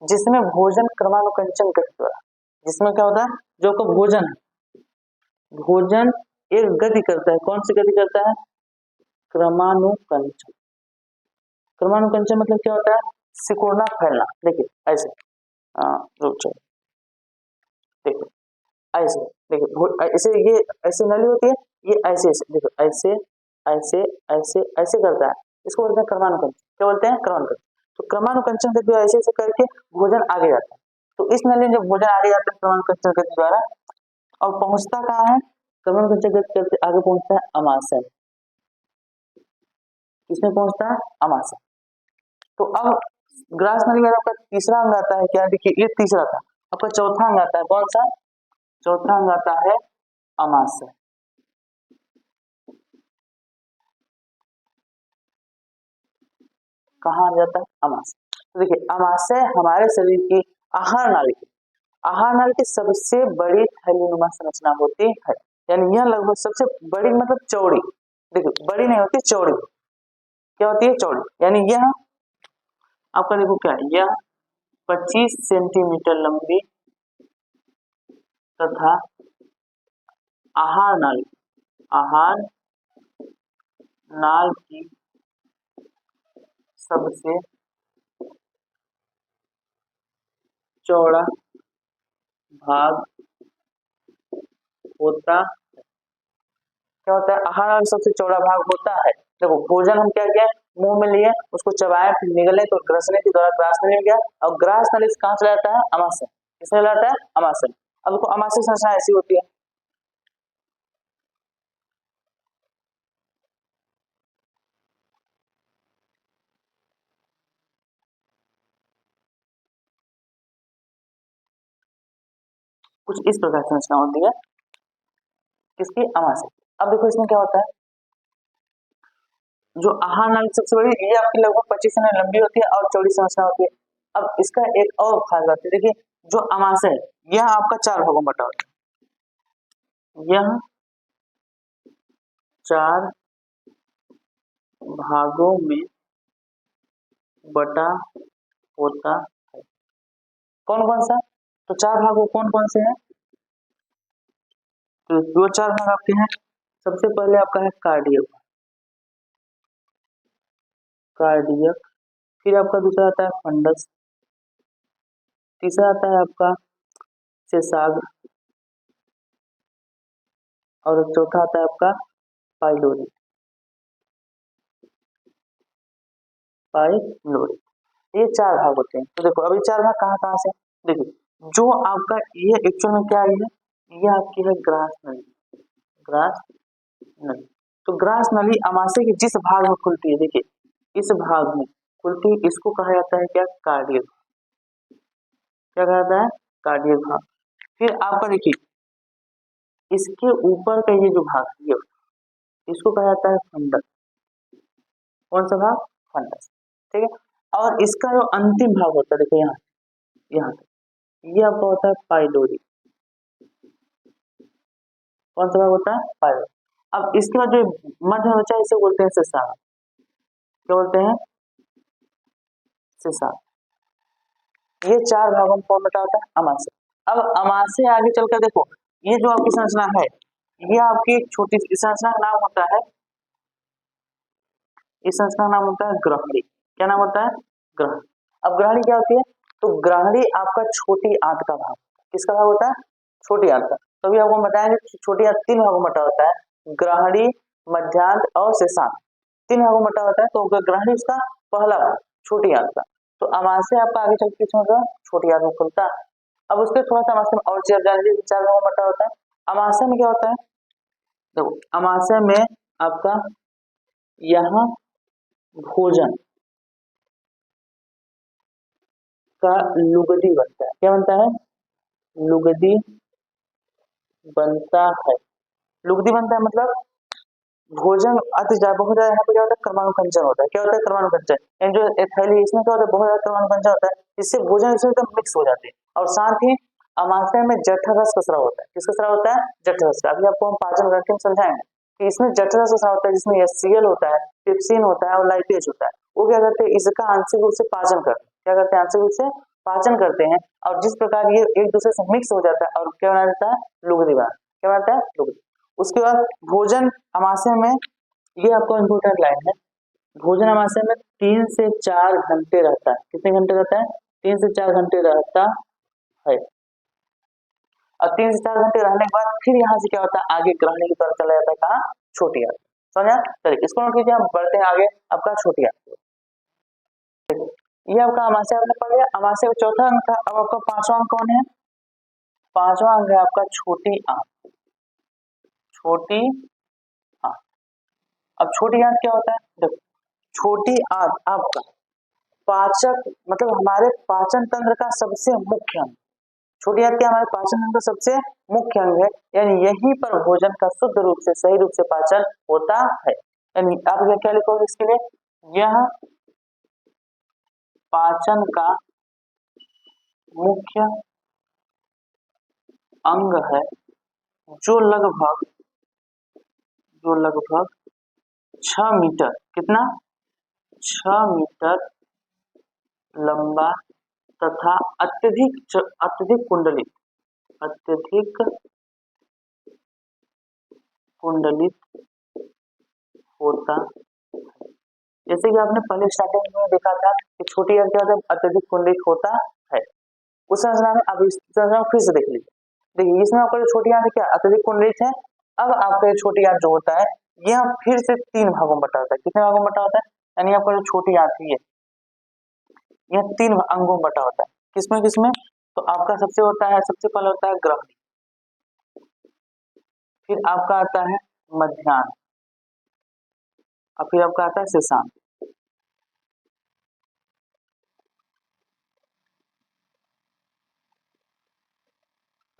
जिसमें भोजन क्रमानुकंचन गति द्वारा, जिसमें क्या होता है, जो आपका भोजन है, भोजन एक गति करता है। कौन सी गति करता है, क्रमानुकंचन। क्रमानुकंचन मतलब क्या होता है, सिकुड़ना फैलना। देखिए ऐसे, रुक जाओ, देखो ऐसे, देखिए ऐसे, ये ऐसे नली होती है, ये ऐसे ऐसे, देखो ऐसे ऐसे ऐसे ऐसे करता है, इसको बोलते हैं क्रमानुकंचन। क्या बोलते हैं, क्रमानुकंचन। तो क्रमानुकंचन गति ऐसे ऐसे करके भोजन आगे जाता है। तो इस नली में जब भोजन आगे जाता है क्रमानुकंचन गति द्वारा, और पहुंचता कहाँ है, क्रमानुकंचन गति करते आगे पहुंचता है अमाशय। किसमें पहुंचता है, अमाशय। तो अब ग्रास नली में आपका तीसरा अंग आता है क्या, देखिए ये तीसरा था, आपका चौथा अंग आता है, कौन सा, चौथा अंग आता है अमाशय। कहाँ आ जाता है, अमाशय। तो देखिए अमाशय हमारे शरीर की आहार नाली की, आहार नाली की सबसे बड़ी थैलीनुमा संरचना होती है। यानी यह लगभग सबसे बड़ी, मतलब चौड़ी, देखिए बड़ी नहीं होती, चौड़ी। क्या होती है, चौड़ी। यानी यह आपका देखो क्या है, यह 25 सेंटीमीटर लंबी तथा आहार नाली, आहार नाल की सबसे चौड़ा भाग होता है। क्या होता है, आहार नाल सबसे चौड़ा भाग होता है। देखो भोजन हम क्या किया, मुंह में लिए, उसको चबाए, फिर निगले, तो ग्रसने के द्वारा ग्रास नली में गया, और ग्रास नली कहाँ चला जाता है, अमाशय। किसमें जाता है, अमाशय। अब देखो अमाशय संरचना ऐसी होती है, कुछ इस प्रकार की संरचना होती है किसकी, अमाशय। अब देखो इसमें क्या होता है, जो आहार नाली सबसे बड़ी, ये आपकी लगभग 25 सेमी लंबी होती है और चौड़ी संरचना होती है। अब इसका एक और खास बात है, देखिए जो अमाशय है यह आपका 4 भागों में बटा होता है, यह 4 भागों में बटा होता है। कौन कौन सा, तो 4 भागों कौन कौन से हैं, तो जो 4 भाग आपके हैं, सबसे पहले आपका है कार्डियक, कार्डियक, फिर आपका दूसरा आता है फंडस, तीसरा आता है आपका सेसाग, और चौथा आता है आपका पाइलोरी, पाइलोरी। ये 4 भाग होते हैं। तो देखो अभी 4 भाग कहाँ कहाँ से, देखिए जो आपका ये एक्चुअल में क्या है, ये आपकी है ग्रास नली, ग्रास नली। तो ग्रास नली अमाशय के जिस भाग में खुलती है, देखिए इस भाग में खुलती है, इसको कहा जाता है क्या, कार्डियक, क्या कहा जाता है, कार्डियक भाग। फिर आपका देखिए इसके ऊपर का ये जो भाग है, इसको कहा जाता है फंडस, कौन सा भाग, फंडस, ठीक है। और इसका जो अंतिम भाग होता है, देखो यहाँ यहाँ ये आपका होता है पाइलोरी, कौन सा भाग होता है, पाइलोरी। अब इसके बाद जो मध्य में बचा है इसे बोलते हैं सेसाग, क्या बोलते हैं, सेसाग। ये 4 भागों में कौन बताता है, अमाशय। अब अमाशय आगे चलकर देखो, ये जो आपकी संरचना है, ये आपकी एक छोटी सी संरचना का नाम होता है, इस संरचना का नाम होता है ग्रहणी। क्या नाम होता है, ग्रहणी। अब ग्रहणी क्या होती है, तो ग्रहणी आपका छोटी आंत का भाग, किसका भाग होता है, छोटी आंत का। तो अभी आपको बताएंगे छोटी आंत 3 भागों में बटा होता है, ग्रहणी, मध्यांत और शेषांत, 3 भागों में बटा होता है। तो ग्रहणी उसका पहला भाग, छोटी आंत का। तो अमाशय आपका आगे चल के किसमें होगा, छोटी आंत में खुलता है। अब उसके थोड़ा सा अमाशय में और चेयर जान लीजिए, 4 भागों में बटा होता है। अमाशय में क्या होता है, देखो अमाशय में आपका यहाँ भोजन का लुगदी बनता है, क्या बनता है, लुगदी बनता है। लुगदी बनता है मतलब भोजन अति ज्यादा, बहुत ज्यादा यहाँ पे क्या होता है, क्रमानुकंचन होता है। क्या होता है, क्रमानुकंचन, यानी जो थैली इसमें क्या होता है, बहुत ज्यादा क्रमानुकंचन होता है, इससे भोजन इसमें एकदम मिक्स हो जाते हैं। और साथ ही अमाशय में जठररस का स्राव होता है, किसका स्राव होता है, जठररस का। अभी आपको हम पाचन करके समझाएंगे कि इसमें जठररस का स्राव होता है, जिसमें HCl होता है, ट्रिप्सिन होता है और लाइपेज होता है। वो क्या करते हैं, इसका आंशिक रूप से पाचन करते हैं, क्या करते हैं, आंशिक रूप से पाचन करते हैं। और जिस प्रकार ये एक दूसरे से मिक्स हो जाता है और क्या बना देता है, लुगदी बना, क्या बनाता है, लुगदी। उसके बाद भोजन अमाशय में, ये आपको इम्पोर्टेंट लाइन है, भोजन अमाशय में 3 से 4 घंटे रहता है। कितने घंटे रहता है, 3 से 4 घंटे रहता है। और 3 से 4 घंटे रहने के बाद फिर यहाँ से क्या होता है, आगे ग्रहणी की तरफ चला जाता है, कहाँ, छोटी आंत। समझा, चलिए इसको नोट कीजिए, हम बढ़ते हैं आगे, आपका छोटी आंत। ये आपका अमाशय आपने पढ़ लिया। अमाशय का चौथा अंक था, अब आपका 5वां अंक कौन है, 5वां अंक है आपका छोटी आंत, छोटी आंत। अब छोटी आंत क्या होता है, देखो छोटी आंत आपका पाचक, मतलब हमारे पाचन तंत्र का सबसे मुख्य अंग। छोटी आंत क्या हमारे पाचन तंत्र का सबसे मुख्य अंग है, यानी यहीं पर भोजन का शुद्ध रूप से, सही रूप से पाचन होता है। यानी आप क्या लिखोगे इसके लिए, यह पाचन का मुख्य अंग है, जो लगभग 6 मीटर, कितना, 6 मीटर लंबा तथा अत्यधिक कुंडलित, अत्यधिक कुंडलित होता। जैसे कि आपने पहले स्टार्टिंग में देखा था कि छोटी आंत क्या होता है, अत्यधिक कुंडलित होता है। उस संरचना में अब इस संरचना को फिर से देख लीजिए, देखिए इसमें आपका जो छोटी आंत क्या अत्यधिक कुंडलित है। अब आपका छोटी आंत जो होता है, यह फिर से 3 भागों में बटा होता है। कितने भागों में बटा होता है, यानी आपका जो छोटी आंत है यह 3 अंगों में बटा होता है। किसमें किसमें, तो आपका सबसे होता है, सबसे पहले होता है ग्रहणी, फिर आपका आता है मध्याह्न, और फिर आपका आता है शेषांत।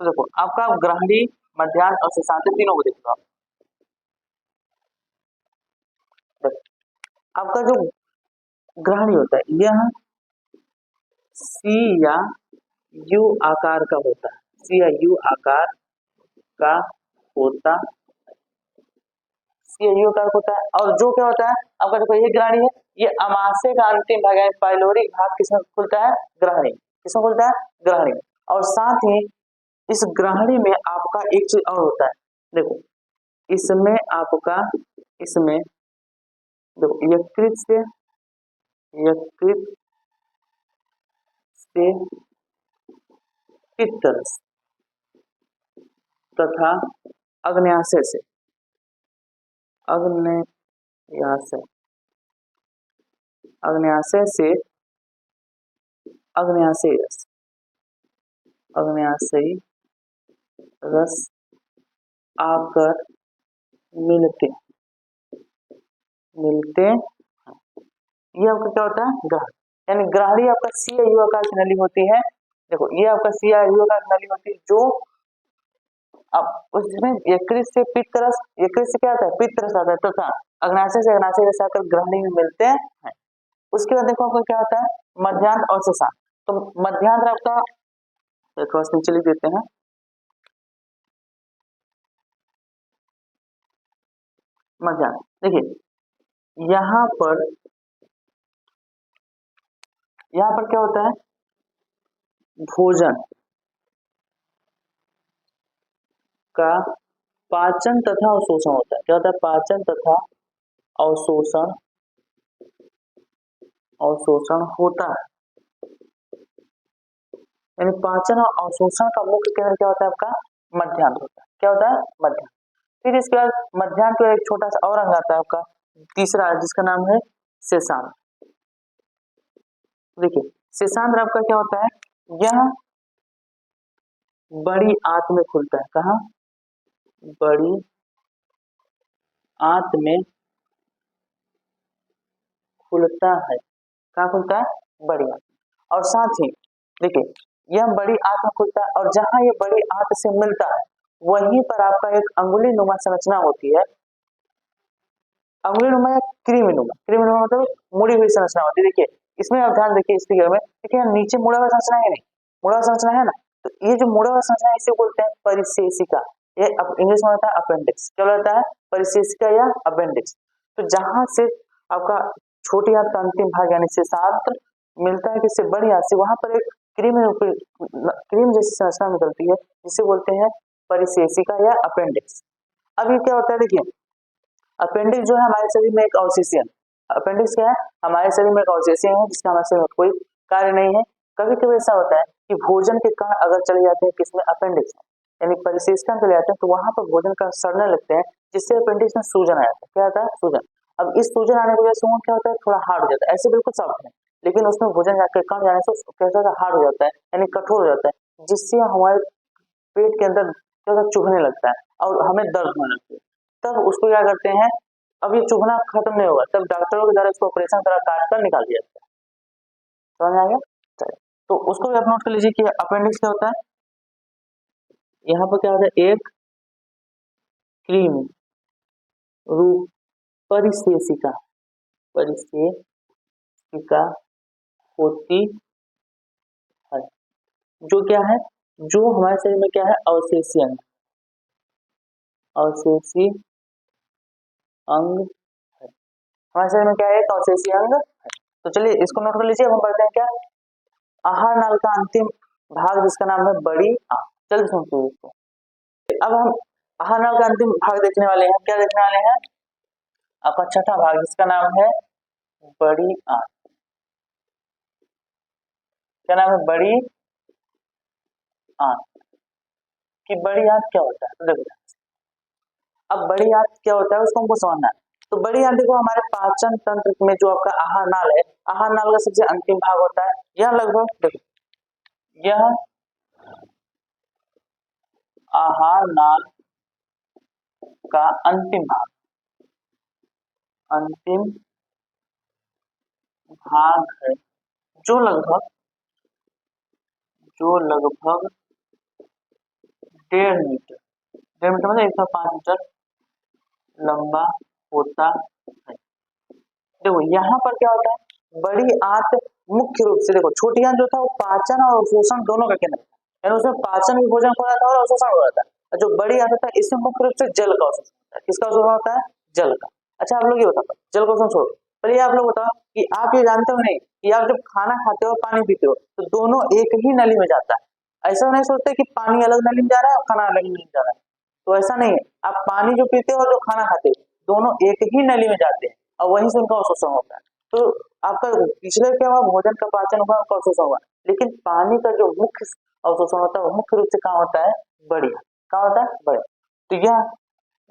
तो देखो आपका ग्रहणी, मध्याह्न और सुशांत तीनों को देखो आप। देखो, आपका जो ग्रहणी होता है यह सी या यू आकार का होता है, सी या यू आकार का होता, सी या यू आकार का होता है। और जो क्या होता है आपका, देखो ये ग्रहणी है, ये अमाशय का अंतिम भाग है, पाइलोरिक भाग किसमें खुलता है, ग्रहणी, किसमें खुलता है, ग्रहणी। और साथ ही इस ग्रहणी में आपका एक चीज और होता है, देखो इसमें आपका, इसमें देखो यकृत से पित्त तथा अग्न्याशय से, अग्न्याशय, अग्न्याशय से अग्न्याशयी रस, अग्न्याशयी रस आकर मिलते मिलते ये आपका क्या होता है, ग्रहण। यानी ग्रहणी आपका सी या यू आकार की नली होती है। देखो ये आपका सी या यू आकार की नली होती है, जो अब उसमें यकृत से पित्त रस, यकृत से क्या आता है, पित्त रस आता है, तथा अग्न्याशय से अग्नाशय रस आकर ग्रहणी में मिलते हैं। उसके बाद देखो आपको क्या होता है, मध्यांत और सुशांत। तो मध्यांत आपका एक नीचे लिख देते हैं, मध्यांत। देखिए यहाँ पर क्या होता है, भोजन का पाचन तथा अवशोषण होता है। क्या होता है, पाचन तथा अवशोषण, अवशोषण होता है। यानी पाचन और अवशोषण का मुख्य केंद्र क्या होता है आपका, मध्यांत होता है। क्या होता है, मध्यांत। फिर इसके बाद मध्यांत का एक छोटा सा और अंग आता है आपका तीसरा, जिसका नाम है शेषांग। देखिए शेषांग आपका क्या होता है, यह बड़ी आंत में खुलता है। कहाँ, बड़ी आंत में खुलता है। कहाँ खुलता है, बड़ी आंत। और साथ ही देखिए यह बड़ी आंत में खुलता है, और जहां ये बड़ी आंत से मिलता है वहीं पर आपका एक अंगुली नुमा संरचना होती है। अंगुली नुमा या क्रीमी नुमा मतलब मुड़ी हुई संरचना होती है। देखिए इसमें आप ध्यान देखिए, इस फिगर में देखिए यहाँ नीचे मुड़ा हुआ संरचना है, नहीं मुड़ा हुआ संरचना है ना, तो ये जो मुड़ा हुआ संरचना है इसे बोलते हैं परिशेषिका। ये इंग्लिश में होता है अपेंडिक्स। क्या होता है, परिशेषिका या अपेंडिक्स। तो जहां से आपका छोटी आंत का अंतिम भाग यानी शेषांत मिलता है किससे, बड़ी आंत से, वहां पर एक क्रीम जैसी संरचना निकलती है जिसे बोलते हैं परिशेषिका या अपेंडिक्स। अब ये क्या होता है, देखिए अपेंडिक्स जो है हमारे शरीर में एक अवशेषी अंग, अपेंडिक्स क्या है, हमारे शरीर में एक अवशेषी अंग है जिसका हमारे शरीर में कोई कार्य नहीं है। कभी कभी ऐसा होता है कि भोजन के कारण अगर चले जाते हैं किसमें, अपेंडिक्स में, यानी परिशेषिका में चले जाते हैं, तो वहां पर भोजन का सड़ने लगते हैं, जिससे अपेंडिक्स में सूजन आ जाता है। क्या आता है, सूजन। अब इस सूजन आने की वजह से क्या होता है, थोड़ा हार्ड हो जाता है, ऐसे बिल्कुल सॉफ्ट है, लेकिन उसमें भोजन जाकर कम जाने से कैसा होता है, हार्ड हो जाता है, यानी कठोर हो जाता है, जिससे हमारे पेट के अंदर क्या होता है, चुभने लगता है और हमें दर्द होने लगती है। तब उसको क्या करते हैं, अब ये चुभना खत्म नहीं होगा, तब डॉक्टरों के द्वारा इसको ऑपरेशन करा काट कर निकाल दिया जाता है। समझ आ गया, चलिए तो उसको भी आप नोट कर लीजिए कि अपेंडिक्स क्या होता है। यहाँ पर क्या होता है, एक क्रीम रूप परिशेषिका, परिशेषिका होती है, जो क्या है, जो हमारे शरीर में क्या है, अवशेषी अंग, अवशेषी अंग है। हमारे शरीर में क्या है, एक अवशेषी अंग है। तो चलिए इसको नोट कर लीजिए। हम पढ़ते हैं क्या, आहार नाल का अंतिम भाग जिसका नाम है बड़ी आंत। चलिए सुनते इसको। अब हम आहार नाल का अंतिम भाग देखने वाले हैं। क्या देखने वाले हैं, आपका छठा भाग जिसका नाम है बड़ी आंत। क्या नाम है, बड़ी आंत। कि बड़ी आंत क्या होता है, तो देखो अब बड़ी आंत क्या होता है उसको हमको समझना है। तो बड़ी आंत देखो हमारे पाचन तंत्र में जो आपका आहार नाल है, आहार नाल का सबसे अंतिम भाग होता है। यह लगभग देखो, यह आहार नाल का अंतिम भाग, अंतिम भाग है, जो लगभग 1.5 मीटर, 1.5 मीटर मतलब 105 मीटर लंबा होता है। देखो यहाँ पर क्या होता है, बड़ी आंत मुख्य रूप से, देखो छोटी आंत जो था वो पाचन और अवशोषण दोनों का केंद्र था, यानी उसमें पाचन भी भोजन हो रहा था और अवशोषण हो रहा था। और जो बड़ी आंत होता है इसमें मुख्य रूप से जल का अवशोषण होता है। किसका अवशोषण होता है? जल का। अच्छा आप लोग ये बताओ, जल का अवशोषण छोड़ो, पहले आप लोग बताओ कि आप ये जानते हो नहीं कि आप जब खाना खाते हो पानी पीते हो तो दोनों एक ही नली में जाता है। ऐसा नहीं सोचते कि पानी अलग नली में जा रहा है और खाना अलग नली में जा रहा है, तो ऐसा नहीं है। आप पानी जो पीते हो और जो खाना खाते हो दोनों एक ही नली में जाते हैं और वहीं से उनका अवशोषण होता है। तो आपका पिछले क्या हुआ, भोजन का पाचन हुआ, उनका अवशोषण हुआ, लेकिन पानी का जो मुख्य अवशोषण होता है वो मुख्य रूप से कहाँ होता है? बढ़िया। कहाँ होता है? बढ़िया। तो यह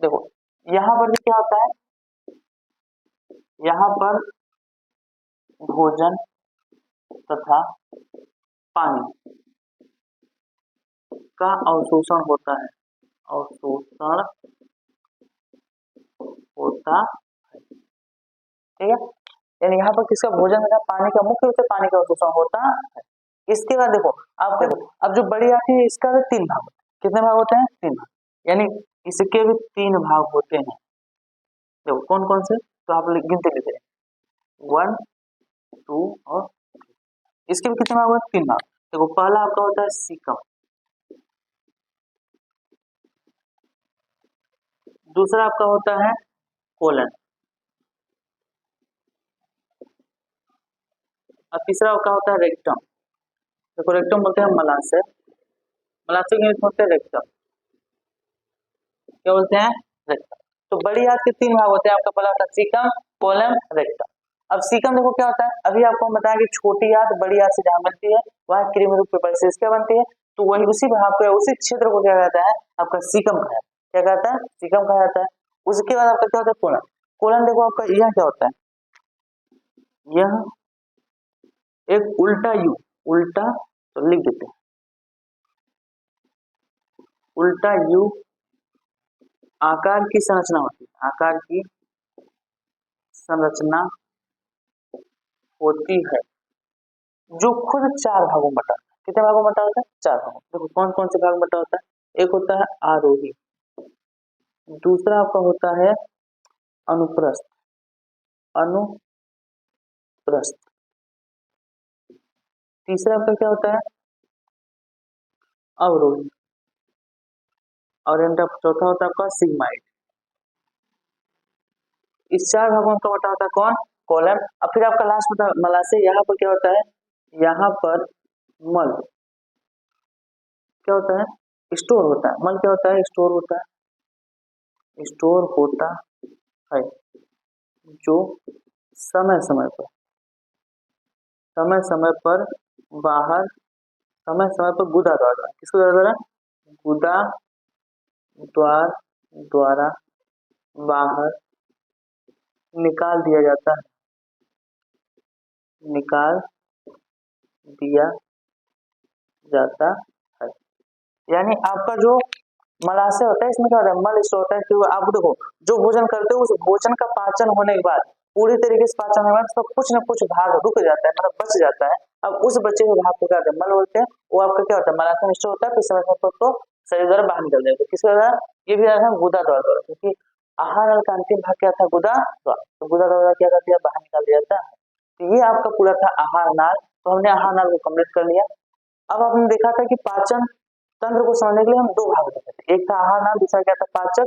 देखो यहाँ पर भी क्या होता है, यहाँ पर भोजन तथा पानी का अवशोषण होता है, अवशोषण होता है, ठीक है। यानी यहाँ पर किसका भोजन तथा पानी का, मुख्य रूप से पानी का अवशोषण होता है। इसके बाद देखो आप देखो, अब जो बड़ी आती है इसका भी 3 भाग होते हैं। कितने भाग होते हैं? 3 भाग, यानी इसके भी 3 भाग होते हैं। देखो कौन कौन से, तो आप गिनते लेते हैं 1, 2 और 3। इसके भी कितने भाग होते हैं? 3 भाग। देखो पहला आपका होता है सीकम, दूसरा आपका होता है कोलन, और तीसरा आपका होता है रेक्टम। देखो रेक्टम बोलते हैं मलाशय, मलाशय के होते हैं रेक्टम, क्या बोलते हैं? रेक्टम। तो बड़ी आंत के 3 भाग होते हैं, आपका पहला होता है सीकम, कोलन, रेक्टम। अब सीकम देखो क्या होता है, अभी आपको हम बताया कि छोटी आंत बड़ी आंत से जहां बनती है वहां कृमि रूप पेपर से क्या बनती है, तो वही उसी भाग को, उसी क्षेत्र को क्या कहता है? आपका सीकम कहा, क्या कहता है? सीकम कहा जाता है। उसके बाद आपका क्या होता है? कोलन। कोलन देखो आपका यह क्या होता है, यह एक उल्टा यू, उल्टा तो लिख देते हैं, उल्टा यू आकार की संरचना होती है, आकार की संरचना होती है, जो खुद 4 भागों में बटा होता है। कितने भागों में बटा होता है? 4 भागों। देखो कौन कौन से भाग में बटा होता है, एक होता है आरोही, दूसरा आपका होता है अनुप्रस्थ, अनुप्रस्थ, तीसरा आपका क्या होता है? अवरोही, और चौथा होता है आपका सिग्माइड। इस 4 भागों का बटा होता है कौन? कॉलम। अब फिर आपका लास्ट होता है मलाशय। यहाँ पर क्या होता है, यहाँ पर मल क्या होता है? स्टोर होता है। मल क्या होता है? स्टोर होता है, स्टोर होता है, जो समय समय पर, समय समय पर बाहर, समय समय पर गुदा द्वारा, किसको द्वारा? गुदा द्वार द्वारा बाहर निकाल दिया जाता है, निकाल दिया जाता है। यानी आपका जो मलाशय होता है इसमें क्या होता है? मल स्टोर होता है। क्योंकि आप देखो जो भोजन करते हो उस भोजन का पाचन होने के बाद, पूरी तरीके से पाचन होने के बाद उसका कुछ न कुछ भाग रुक जाता है, मतलब बच जाता है। अब उस बचे हुए भाग को क्या कहते हैं? मल बोलते हैं। वो आपका क्या होता है? मलाशय में स्टोर होता है, फिर समय समय पर तो शरीर द्वारा बाहर निकल जाएगा। किसके द्वारा? ये भी आता है गुदा द्वारा, क्योंकि आहार नल का अंतिम भाग क्या था? गुदा द्वार। तो गुदा द्वारा क्या कर दिया? बाहर निकाल दिया जाता है। तो ये आपका पूरा था आहार नाल। तो हमने आहार नाल को कंप्लीट कर लिया। अब आपने देखा था कि पाचन तंत्र को समझने के लिए हम 2 भाग देते थे, एक था आहार नाल, दूसरा क्या था? पाचक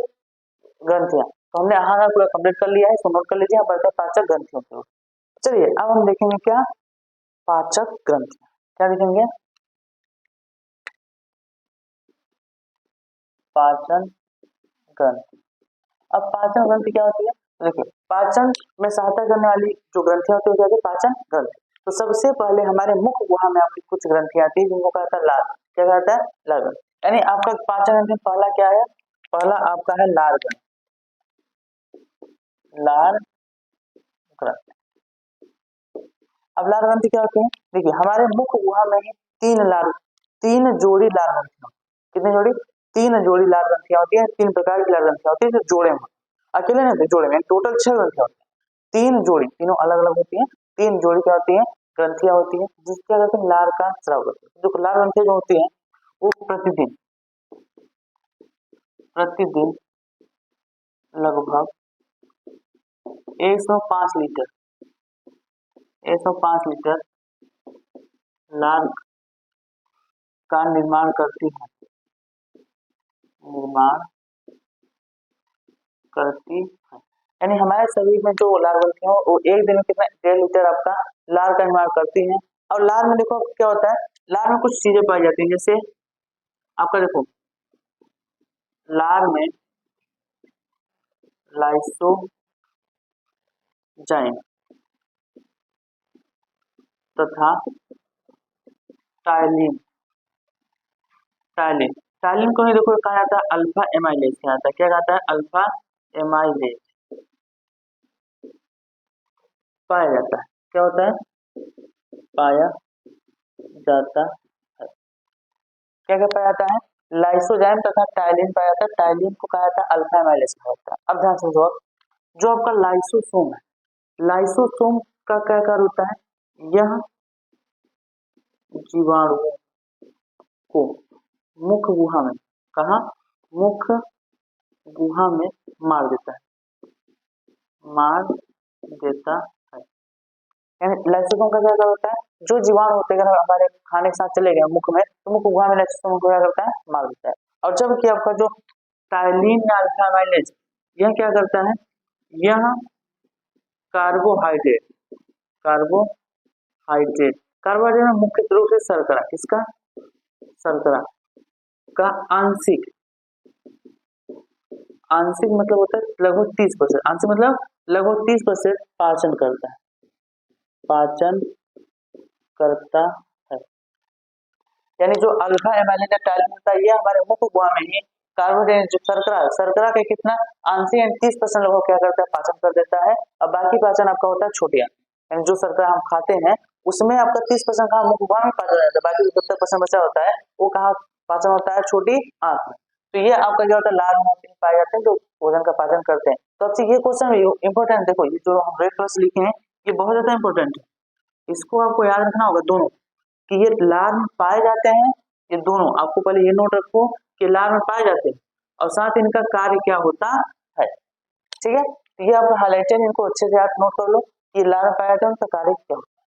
ग्रंथियां। तो हमने आहार नाल पूरा कंप्लीट कर लिया है, इसको नोट कर लीजिए। अब बढ़ते हैं पाचक ग्रंथियों की ओर। चलिए अब हम देखेंगे क्या? पाचक ग्रंथियां। क्या देखेंगे? पाचन ग्रंथि। अब पाचन ग्रंथि क्या होती है? तो देखिए पाचन में सहायता करने वाली जो ग्रंथियां होती है क्या होती है? पाचन ग्रंथि। तो सबसे पहले हमारे मुख गुहा में आपकी कुछ ग्रंथियां आती है जिनको कहता है लार। क्या कहता है? लार ग्रंथि। यानी आपका पाचन ग्रंथि में पहला क्या है? पहला आपका है लार ग्रंथि, लार ग्रंथि। अब लार ग्रंथि क्या होती है? देखिए हमारे मुख गुहा में ही 3 जोड़ी लार ग्रंथियां। कितनी जोड़ी? 3 जोड़ी लार ग्रंथियां होती है। 3 प्रकार की लार ग्रंथियां होती है जो जोड़े में, अकेले नहीं होते, जोड़े में टोटल 6 ग्रंथियां होती है। 3 जोड़ी, तीनों अलग अलग होती है। 3 जोड़ी क्या होती है? ग्रंथियां होती है, जिसके क्या कहते हैं? लार का स्राव करते हैं। जो लार ग्रंथियां जो होती है वो प्रतिदिन प्रतिदिन लगभग 105 लीटर 105 लीटर लार का निर्माण करती है यानी हमारे शरीर में जो लार बनती है वो एक दिन में कितना 1.5 लीटर आपका लार का निर्माण करती है। और लार में देखो क्या होता है, लार में कुछ चीजें पाई जाती हैं, जैसे आपका देखो लार में लाइसोजाइम तथा टाइलिन टाइलिन टाइलिन को ही देखो कहा जाता है अल्फा एमाइलेज कहा जाता है। क्या कहता है? अल्फा एमाइलेज पाया जाता है। क्या होता है? पाया जाता है। क्या क्या पाया जाता है? लाइसोजाइम तथा टाइलिन पाया जाता है। टाइलिन को कहा जाता है अल्फा एमाइलेज कहा जाता है। अब ध्यान समझो, जो आपका लाइसोसोम है, लाइसोसोम का क्या कार्य होता है? यह जीवाणुओं को मुख्य गुहा में, कहा मुख्य गुहा में मार देता है, मार देता है। लाइसोसोम का क्या होता है? जो जीवाणु होते हैं अगर हमारे खाने के साथ चले गए मुख में, तो मुख्य गुहा में लाइसोसोम को क्या करता है? मार देता है। और जबकि आपका जो टाइलिन या अल्फा एमाइलेज, यह क्या करता है? यह कार्बोहाइड्रेट कार्बोहाइड्रेट कार्बोहाइड्रेट में मुख्य रूप से शर्करा, किसका? शर्करा का आंशिक आंशिक मतलब होता है लगभग 30%, आंशिक मतलब लगभग 30% पाचन करता है, पाचन करता है। यानी जो अल्फा एमाइलेज या टाइलिन होता है, ये हमारे मुख्य गुहा में ही कार्बोहाइड्रेट जो शर्करा का कितना आंशिक यानी 30% लगभग क्या करता है? पाचन कर देता है। और बाकी पाचन आपका होता है छोटी आंत, यानी जो शर्करा हम खाते हैं उसमें आपका 30% कहाँ मुख्य गुहा में पाचन हो जाता है, बाकी जो 70% बचा होता है वो कहाँ पाचन होता है? छोटी आंत में। तो ये आपका क्या होता है? लाल मोती पाए जाते हैं जो भोजन का पाचन करते हैं। तो आपसे ये क्वेश्चन इंपॉर्टेंट, देखो ये जो हम रेड कलर से लिखे हैं ये बहुत ज्यादा इंपॉर्टेंट है, इसको आपको याद रखना होगा दोनों, कि ये लार में पाए जाते हैं। ये दोनों आपको पहले ये नोट रखो कि लार में पाए जाते हैं और साथ इनका कार्य क्या होता है। ठीक है, तो ये आपका हाइलाइटेड, इनको अच्छे से आप नोट कर लो कि लार में पाए जाते हैं उनका कार्य क्या होता है।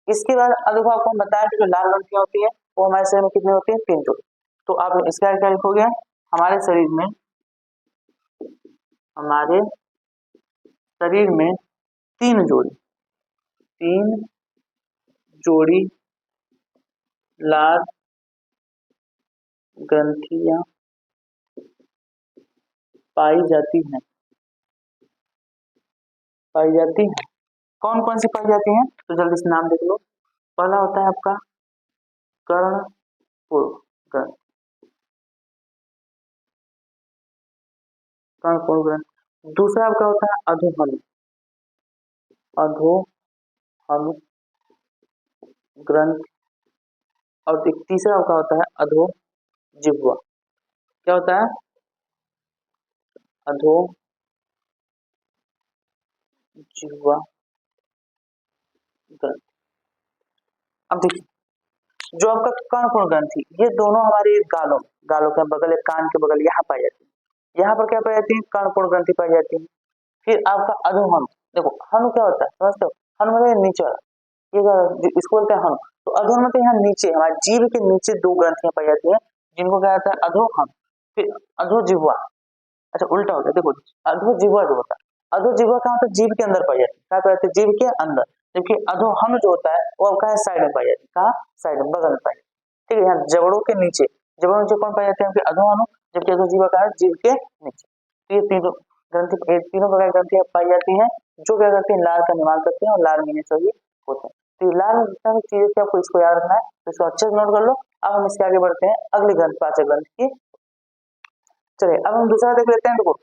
इसके बाद अब आपको हम बताया कि जो लाल ग्रंथियां होती है वो हमारे शरीर में कितनी होती है? 3 जोड़ी। तो आप इसका क्या लिखोगे? हमारे शरीर में 3 जोड़ी लार ग्रंथियां पाई जाती हैं। कौन कौन सी पाई जाती हैं? तो जल्दी से नाम देख लो। पहला होता है आपका कर्णपुर ग्रंथ, कर्णपुर ग्रंथ। दूसरा आपका होता है अधोहनु ग्रंथ। और एक तीसरा आपका होता है अधोजिह्वा। क्या होता है? अधोजिह्वा ग्रंथ। अब देखिए, जो आपका कर्णपुर ग्रंथि, ये दोनों हमारे गालों के बगल, कान के बगल यहाँ पाई जाती है। यहाँ पर क्या पाई जाती है? कर्णपुर ग्रंथि पाई जाती है। फिर आपका अधोहनु, देखो हनु क्या होता है समझते हो? हनु मतलब नीचे वाला, ये इसको बोलते हैं हनु। तो अधोहनु मतलब यहाँ नीचे, हमारे जीभ के नीचे 2 ग्रंथियां पाई जाती है जिनको क्या कहता है? अधोहनु। फिर अधोजिह्वा, अच्छा उल्टा हो गया, देखो अधोजिह्वा जो होता है, अधोजिह्वा कहाँ होता है? जीभ के अंदर पाई जाती है। क्या पाई जाती है? जीभ के अंदर। जबकि अधोहनु जो होता है वो कहाँ साइड में पाई जाती है, कहाँ साइड में, बगल में पाई जाती है। ठीक है, यहाँ जबड़ों के नीचे, जबड़ों नीचे कौन पाई जाते हैं? अधोहनु। जबकि अधोजिह्वा कहाँ है? जीभ के नीचे। तो ये तीनों ग्रंथि, तीनों प्रकार की ग्रंथियां पाई जाती हैं जो क्या करती है? लार का निर्माण करती है और लार में चाहिए होते हैं। तो ये लार में जितना भी चीजें थी आपको इसको याद रखना है, तो इसको अच्छे से नोट कर लो। अब हम इसके आगे बढ़ते हैं अगले ग्रंथ, पाचक ग्रंथ की। चलिए अब हम दूसरा देख लेते हैं। देखो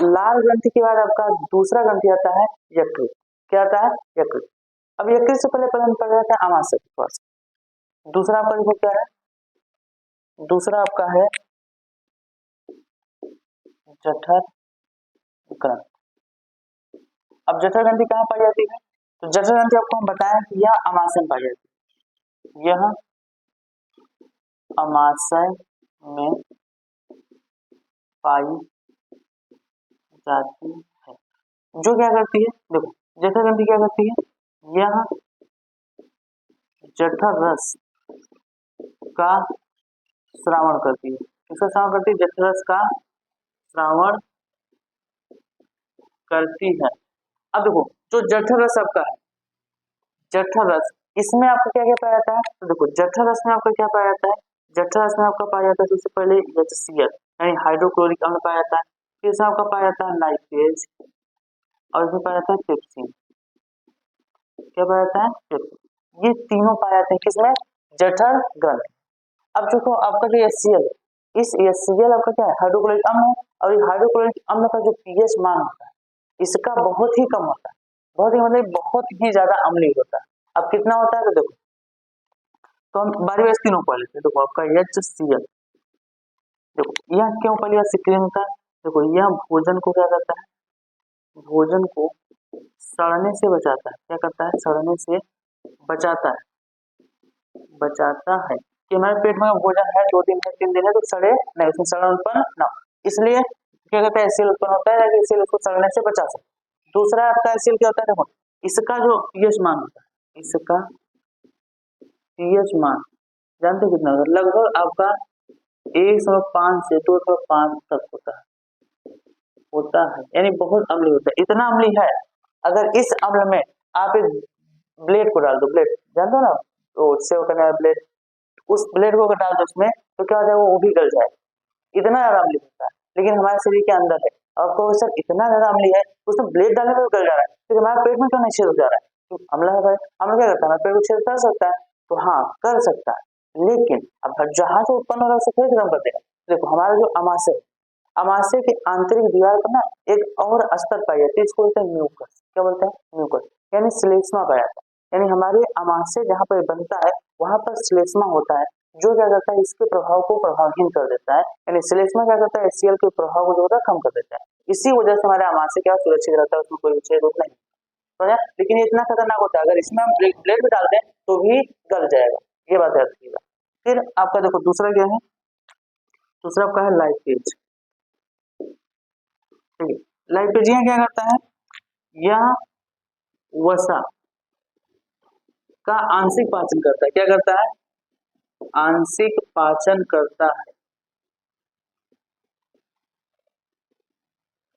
लाल ग्रंथि के बाद आपका दूसरा ग्रंथि आता है यकृत। क्या आता है? यकृत। अब यकृत से पहले हम पढ़ रहे थे आमाशय के पास। दूसरा आपका देखो क्या है? दूसरा आपका है जठर ग्रंथ। अब जठर ग्रंथि कहाँ पाई जाती है? तो जठर ग्रंथि आपको हम बताएं कि यह अमाशय में पाई जाती है। यह अमाशय में पाई जाती है, जो क्या करती है, देखो जठर ग्रंथि क्या करती है, यह जठर रस का श्रावण करती है, किसका श्रावण करती है, जठर रस का श्रावण करती है। अब देखो जो जठर रस आपका है, जठर रस, इसमें आपको क्या क्या पाया जाता है, तो देखो जठर रस में आपका क्या पाया जाता है, जठर रस में आपका पाया जाता है सबसे पहले HCl यानी हाइड्रोक्लोरिक अम्ल पाया जाता है, फिर इसमें आपका पाया जाता है लाइपेज और इसमें पाया जाता है पेप्सिन, क्या पाया जाता है, पेप्सिन, ये तीनों पाए जाते हैं किसमें, जठर ग्रंथि। अब देखो आपका जो HCl, इस HCl आपका क्या है, हाइड्रोक्लोरिक अम्ल है, और ये हाइड्रोक्लोरिक अम्ल का जो पीएच मान होता है इसका बहुत ही कम होता है, बहुत ही मतलब बहुत ही ज्यादा अम्लीय होता है। अब कितना होता है, तो देखो तो हम बारी बारी तीनों पढ़ लेते हैं। देखो आपका HCl, देखो यह क्यों पहली बार सक्रिय होता है, देखो यह भोजन को क्या करता है, भोजन को सड़ने से बचाता है, क्या करता है, सड़ने से बचाता है, बचाता है कि हमारे पेट में भोजन है 2 दिन है 3 दिन है तो सड़े नहीं, उसमें सड़न उत्पन्न ना, इसलिए क्या कहता है HCl उत्पन्न होता है ताकि HCl उसको सड़ने से बचा सके। दूसरा आपका HCl क्या होता है, देखो इसका जो पीएच मान होता है, इसका पीएच मान जानते हो कितना होता है, लगभग आपका 1.5 से 2.5 तक होता है, यानी बहुत अम्लीय होता है, इतना अम्लीय है अगर इस अम्ल में आप एक ब्लेड को डाल दो, ब्लेड जानते हो ना, तो सेव करने वाला ब्लेड, उस ब्लेड को अगर डाल दो उसमें तो क्या हो जाएगा, वो भी गल जाएगा, इतना ज्यादा अम्लीय होता है। लेकिन हमारे शरीर के अंदर है, आपको सर इतना ज्यादा अम्लीय है, उसमें ब्लेड डालने पर गल जा रहा है, फिर हमारे पेट में क्यों नहीं छेद हो जा रहा है, तो अम्ल है भाई, अम्ल क्या करता है, हमारे पेट को छेद कर सकता है, तो हाँ कर सकता है, लेकिन अब जहां से उत्पन्न हो रहा है उसे फिर खत्म कर देगा। देखो हमारा जो अमाशय, अमाशय की आंतरिक दीवार पर ना एक और अस्तर पाई जाती है, इसको बोलते हैं म्यूकस, क्या बोलते हैं, म्यूकस, यानी श्लेष्मा पाया जाता है, यानी हमारे अमाशय जहाँ पर बनता है वहां पर श्लेष्मा होता है, जो क्या करता है इसके प्रभाव को प्रभावहीन कर देता है, यानी श्लेष्मा क्या करता है HCl के प्रभाव को जो होता है कम कर देता है, इसी वजह से हमारे अमाशय क्या सुरक्षित रहता है, उसमें कोई विषय रूप नहीं, समझा, लेकिन ये इतना खतरनाक होता है अगर इसमें हम ब्लेड भी डाल दें तो भी गल जाएगा, ये बात याद रखिएगा। फिर आपका देखो दूसरा क्या है, दूसरा आपका है लाइपेज, ठीक है, लाइपेज क्या करता है, यह वसा का आंशिक पाचन करता है, क्या करता है, आंशिक पाचन करता है,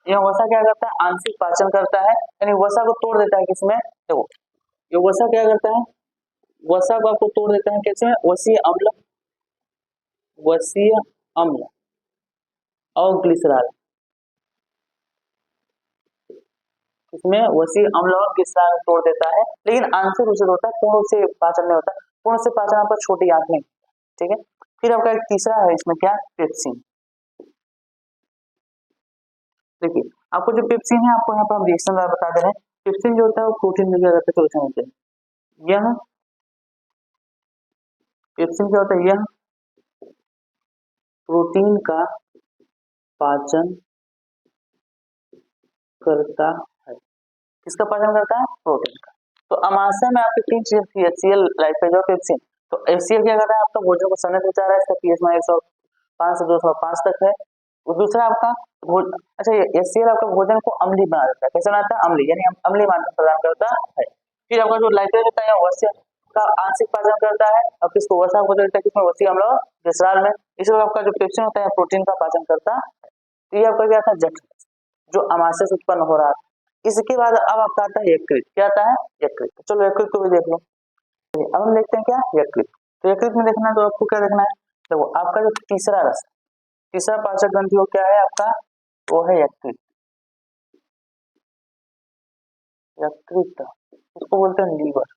यह वसा क्या करता है, आंशिक पाचन करता है, यानी वसा को तोड़ देता है किसमें, देखो ये वसा क्या करता है, वसा को आपको तोड़ देता है किसमें, वसीय अम्ल, वसीय अम्ल और ग्लिसरॉल, इसमें वसीय अम्ल और ग्लिसरॉल तोड़ देता है, लेकिन आंशिक रूप से होता है, पूर्ण रूप से पाचन नहीं होता, पूर्ण से पाचन आपका छोटी आंत में, ठीक है। फिर आपका एक तीसरा है इसमें क्या, पेप्सिन, देखिए आपको जो पेप्सिन है आपको यहाँ पर हम रिएक्शन द्वारा बता दे रहे हैं, पेप्सिन जो होता है वो प्रोटीन में क्या करता है, सोल्यूशन होते हैं, यह पेप्सिन क्या होता है, यह प्रोटीन का पाचन करता है, किसका पाचन करता है, प्रोटीन का। तो अमाशय में आपकी 3 चीजें थी, HCl, लाइपेज और पेप्सिन। तो HCl क्या करता है, आपका भोजन को सड़ने से बचा रहा है, इसका पीएच मान 105 से 205 तक है। और दूसरा आपका अच्छा ये HCl आपका भोजन को अम्लीय बना देता है, कैसे बनाता है, अम्लीय, यानी अम्लीय माध्यम प्रदान करता है। फिर आपका जो लाइपेज होता है वस्य का आंशिक पाचन करता है और किसको, वसा को देता है किसमें, वसीय अम्ल और ग्लिसरॉल में। इसमें आपका जो पेप्सिन होता है प्रोटीन का पाचन करता है। तो ये आपका क्या था, जठर जो अमाशय से उत्पन्न हो रहा था। इसके बाद अब आपका आता है यकृत, क्या आता है, यकृत, तो चलो यकृत को भी देख लो। अब हम देखते हैं क्या, यकृत। तो यकृत में देखना है तो आपको क्या देखना है, देखो आपका जो तीसरा रस, तीसरा पाचक ग्रंथि वो क्या है आपका, वो है यकृत, यकृत उसको बोलते हैं लीवर।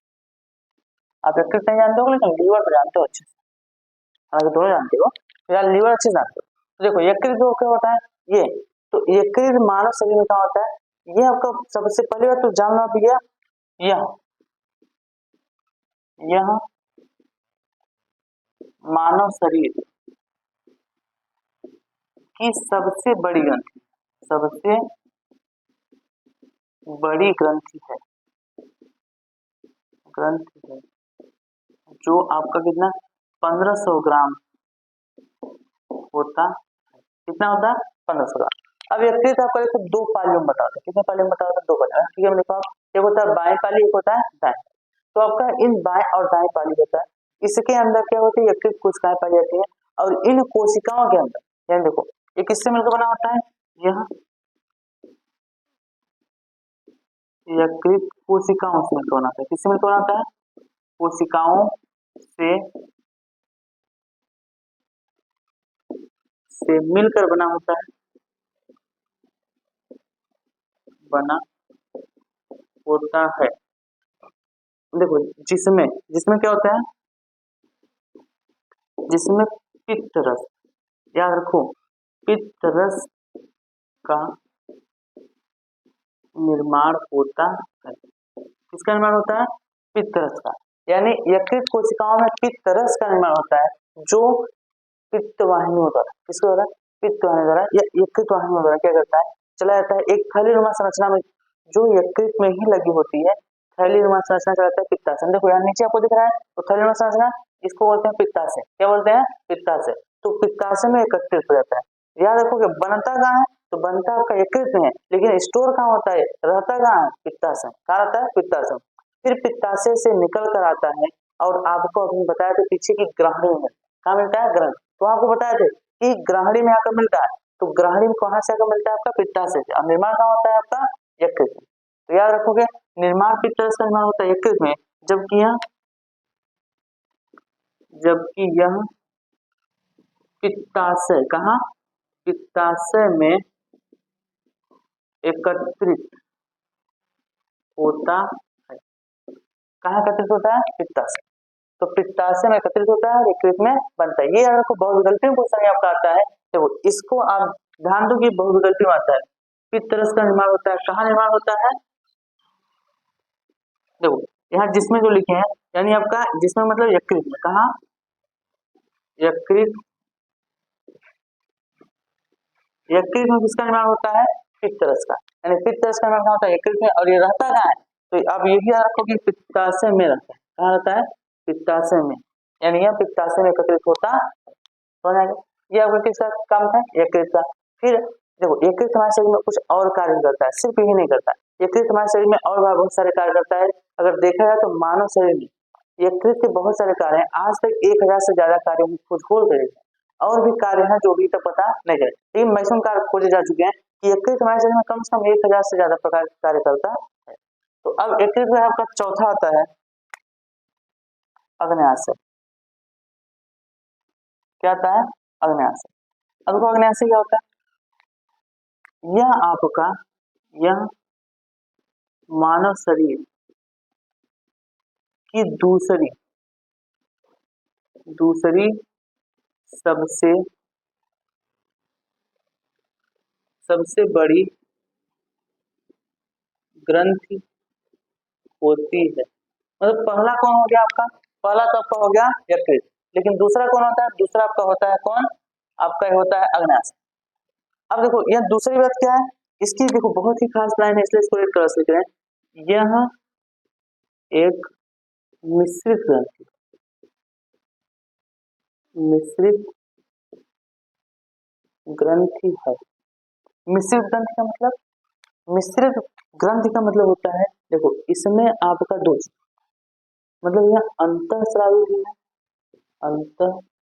आप यकृत नहीं जानते हो लेकिन लीवर तो जानते हो अच्छे से, हालांकि दोनों जानते हो, यार लीवर अच्छे से जानते हो। तो देखो यकृत जो क्या होता है, ये तो यकृत मानव शरीर में क्या होता है, ये आपका सबसे पहले बात तो जानना भैया, यह मानव शरीर की सबसे बड़ी ग्रंथि, सबसे बड़ी ग्रंथि है, ग्रंथि है जो आपका कितना 1500 ग्राम होता है, कितना होता है 1500 ग्राम। अब यकृत आपका देखो दो पालियों में बताओ, कितने पालियों में बताओ? दो पालियों। ठीक है, मैंने कहा एक होता है बाएं पाली, एक होता है दाएं। तो आपका इन बाएं और दाएं पाली होता है, इसके अंदर क्या होती है? यकृत कोशिकाएं पाई जाती है, और इन कोशिकाओं के अंदर यानी देखो ये किससे मिलकर बना होता है? यह यकृत कोशिकाओं से मिलकर बना होता है। किससे मिलकर बना होता है? कोशिकाओं से मिलकर बना होता है, बना होता है। देखो जिसमें जिसमें क्या होता है? जिसमें पित्त रस, याद रखो पित्त रस का निर्माण होता है। किसका निर्माण होता है? पित्त रस का। यानी यकृत कोशिकाओं में पित्त रस का निर्माण होता है, जो पित्त वाहिनियों द्वारा, किसके द्वारा? पित्त वाहिनी द्वारा या यकृत वाहिनियों द्वारा क्या करता है? चला जाता है एक थैलीनुमा संरचना में, जो यकृत में ही लगी होती है। थैलीनुमा संरचना चलाता है पित्ताशय। देखो यहाँ नीचे आपको दिख रहा है, तो थैलीनुमा संरचना इसको बोलते हैं पित्ताशय। क्या बोलते हैं? पित्ताशय। तो पित्ताशय में एकत्रित हो जाता है। याद रखो कि बनता कहाँ है? तो बनता आपका यकृत में है, लेकिन स्टोर कहाँ होता है? रहता कहाँ है? पित्ताशय। कहाँ रहता है? पित्ताशय। फिर पित्ताशय से निकल कर आता है, और आपको अभी बताया था पीछे की ग्रहणी में कहाँ मिलता है? ग्रहणी। तो आपको बताया थे कि ग्रहणी में आकर मिलता है, तो ग्रहणी में कहाँ से आकर मिलता है? आपका पित्ताशय से। और निर्माण कहाँ होता है आपका? यकृत में। तो याद रखोगे निर्माण पित्त रस का निर्माण होता है यकृत में, जबकि यह पित्ताशय कहाँ? पित्ताशय में एकत्रित होता है। कहाँ एकत्रित होता है? पित्ताशय। तो पित्ताशय में एकत्रित होता है, यकृत में बनता है। ये याद रखो बहुविकल्पी क्वेश्चन आपका आता है। देखो इसको आप ध्यान दो कि बहुविकल्पी में आता है। पित्त रस का निर्माण होता है, कहाँ निर्माण होता है? देखो यहाँ जिसमें जो लिखे हैं, यानी आपका जिसमें मतलब यकृत में। कहाँ? यकृत। यकृत में किसका निर्माण होता है? पित्त रस का। यानी पित्त रस का निर्माण होता है यकृत में, और ये रहता कहाँ है? तो अब ये भी याद रखो कि पित्ताशय में रहता है। कहाँ रहता है? पित्ताशय में। यानी यह पित्ताशय में एकत्रित होता है। ये आपका किसका काम है? यकृत का। फिर देखो यकृत हमारे शरीर में कुछ और कार्य करता है, सिर्फ यही नहीं करता। यकृत हमारे शरीर में और बहुत सारे कार्य करता है। अगर देखा जाए तो मानव शरीर में यकृत के बहुत सारे कार्य हैं। आज तक 1000 से ज्यादा कार्य खोज करे, और भी कार्य हैं जो अभी तक पता नहीं गए। लेकिन मैक्सिमम कार्य खोजे जा चुके हैं कि यकृत हमारे शरीर में कम से कम 1000 से ज्यादा प्रकार के कार्य करता है। तो अब यकृत में आपका चौथा आता है अग्न्याशय। क्या आता है? अग्न्याशय। अब देखो अग्न्याशय क्या होता है? यह मानव शरीर की दूसरी सबसे बड़ी ग्रंथि होती है। मतलब पहला कौन हो गया आपका? पहला तो आपका हो गया यकृत, लेकिन दूसरा कौन होता है? दूसरा आपका होता है कौन? आपका ये होता है अग्न्याशय। अब देखो यह दूसरी बात क्या है? इसकी देखो बहुत ही खास लाइन है, इसलिए इसको एक तरह से लिख रहे हैं। यह एक मिश्रित ग्रंथि, मिश्रित ग्रंथि है। मिश्रित ग्रंथि का मतलब, मिश्रित ग्रंथि का मतलब होता है, देखो इसमें आपका दोष मतलब यह अंतःस्रावी भी है, अंतःस्रावी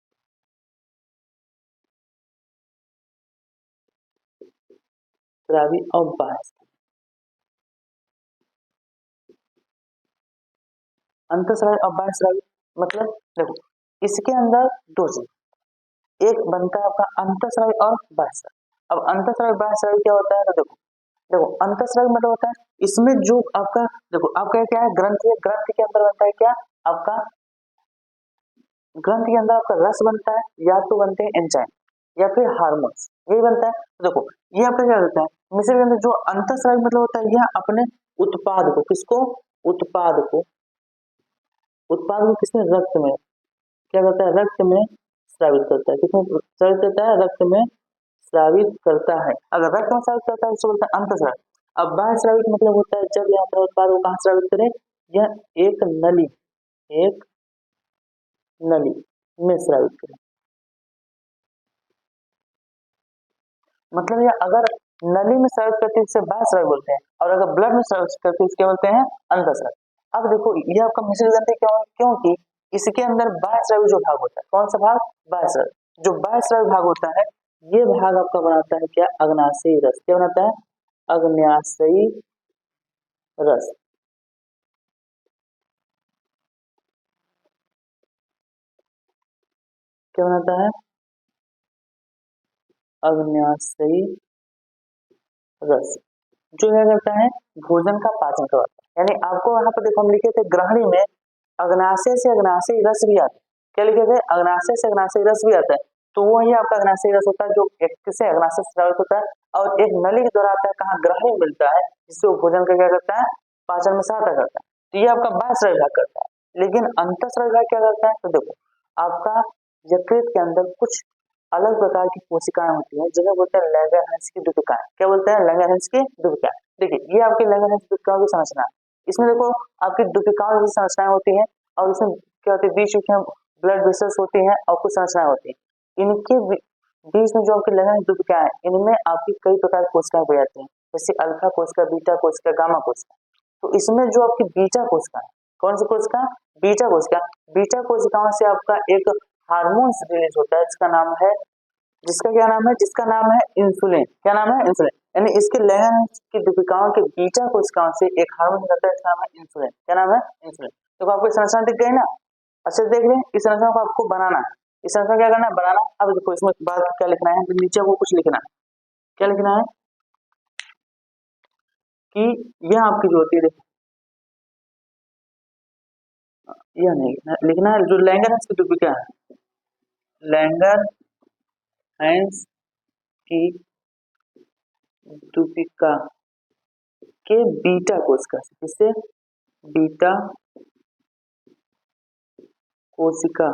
और बाह्य। अंतःस्रावी और बाह्यस्रावी मतलब देखो इसके अंदर दो चीज, एक बनता है आपका अंतःस्रावी और बाह्यस्रावी। अब अंतःस्रावी बाह्यस्रावी क्या होता है? तो देखो देखो अंतःस्रावी मतलब होता है इसमें जो आपका, देखो आपका क्या है? ग्रंथि है। ग्रंथि के अंदर बनता है क्या आपका? ग्रंथि के अंदर आपका रस बनता है, या तो बनते हैं एंजाइम या फिर हार्मोन्स, यही बनता है। तो देखो ये आपका क्या होता है? मिश्रित ग्रंथि। जो अंतःस्रावी मतलब होता है यह अपने उत्पाद को, किसको? उत्पाद को, उत्पाद को किसमें? रक्त में क्या करता है? रक्त में स्रावित करता है। किसमें स्रावित करता है? रक्त में स्रावित करता है। अगर रक्त में स्रावित करता है उसको बोलता है अंतःस्रावी। अब बाह्य स्रावित मतलब होता है जब यहाँ पर उत्पाद को कहाँ स्रावित करे? यह एक नली में स्रावित करे। मतलब यह अगर नली में स्रावित करती है उसे बाह्य स्रावी बोलते हैं, और अगर ब्लड में स्रावित करती है उसके बोलते हैं अंतःस्रावी। अब देखो ये आपका मिश्रित ग्रंथि क्यों है? क्योंकि इसके अंदर बाह्य स्रावी जो भाग होता है, कौन सा भाग? बाह्य स्रावी। जो बाह्य स्रावी भाग होता है ये भाग आपका बनाता है क्या? अग्नाशयी रस। क्या बनाता है? अग्नाशयी रस। क्या बनाता है? अग्नाशयी रस। जो क्या करता है? भोजन का पाचन करवाता है। यानी आपको यहाँ पर देखो हम लिखे थे ग्रहणी में अग्नाशय से अग्नाशयी रस भी आता है। क्या लिखे थे? अग्नाशय से अग्नाशयी रस भी आता है। तो वही आपका अग्नाशयी रस होता है जो एक किसे अग्नाशय से स्रावित होता है और एक नली के द्वारा आता है, कहाँ? ग्रहणी मिलता है, जिससे वो भोजन का क्या करता है? पाचन में सहायता करता है। तो ये आपका बाह्य स्रावी भाग करता है। लेकिन अंतःस्रावी भाग क्या करता है? तो देखो आपका यकृत के अंदर कुछ अलग प्रकार की कोशिकाएं होती हैं जिन्हें बोलते हैं लैंगरहैंस की दुपिकाएं। क्या बोलते हैं? लैंगरहैंस की दुपिकाएं। देखिए ये आपकी लैंगरहैंस दुपिकाओं की संरचना है। इसमें देखो आपकी दुपिकाओं की संरचनाएं होती हैं और इसमें क्या होती है? बीच में ब्लड वेसल्स होती हैं और कुछ संरचनाएं होती हैं। इनके बीच में जो आपकी लैंगरहैंस दुपिकाएं हैं इनमें आपकी कई प्रकार की कोशिकाएं पाई जाती हैं, जैसे अल्फा कोशिका, बीटा कोशिका, गामा कोशिका। तो इसमें जो आपकी बीटा कोशिका है, कौन सी कोशिका? बीटा कोशिका। बीटा कोशिकाओं से आपका एक हार्मोन रिलीज होता है जिसका नाम है, जिसका क्या नाम है? जिसका नाम है इंसुलिन। क्या नाम है? इंसुलिन। यानी इसके लैंगरहैंस की दुपिकाओं के बीटा कोशिकाओं से एक हार्मोन निकलता है, इसका नाम है इंसुलिन। क्या नाम है? इंसुलिन। तो आपको संरचना दिख गई ना? अच्छे से देख लें, इस संरचना को आपको बनाना है। इस संरचना क्या करना है? बनाना। अब देखो इसमें बाद क्या लिखना है? नीचे को कुछ लिखना है। क्या लिखना है? कि यह आपकी जो होती है, देखो यह नहीं लिखना है, जो लैंगरहैंस की दुपिका है, लैंगरहैंस की दुपिका के बीटा कोशिका से, किससे? बीटा कोशिका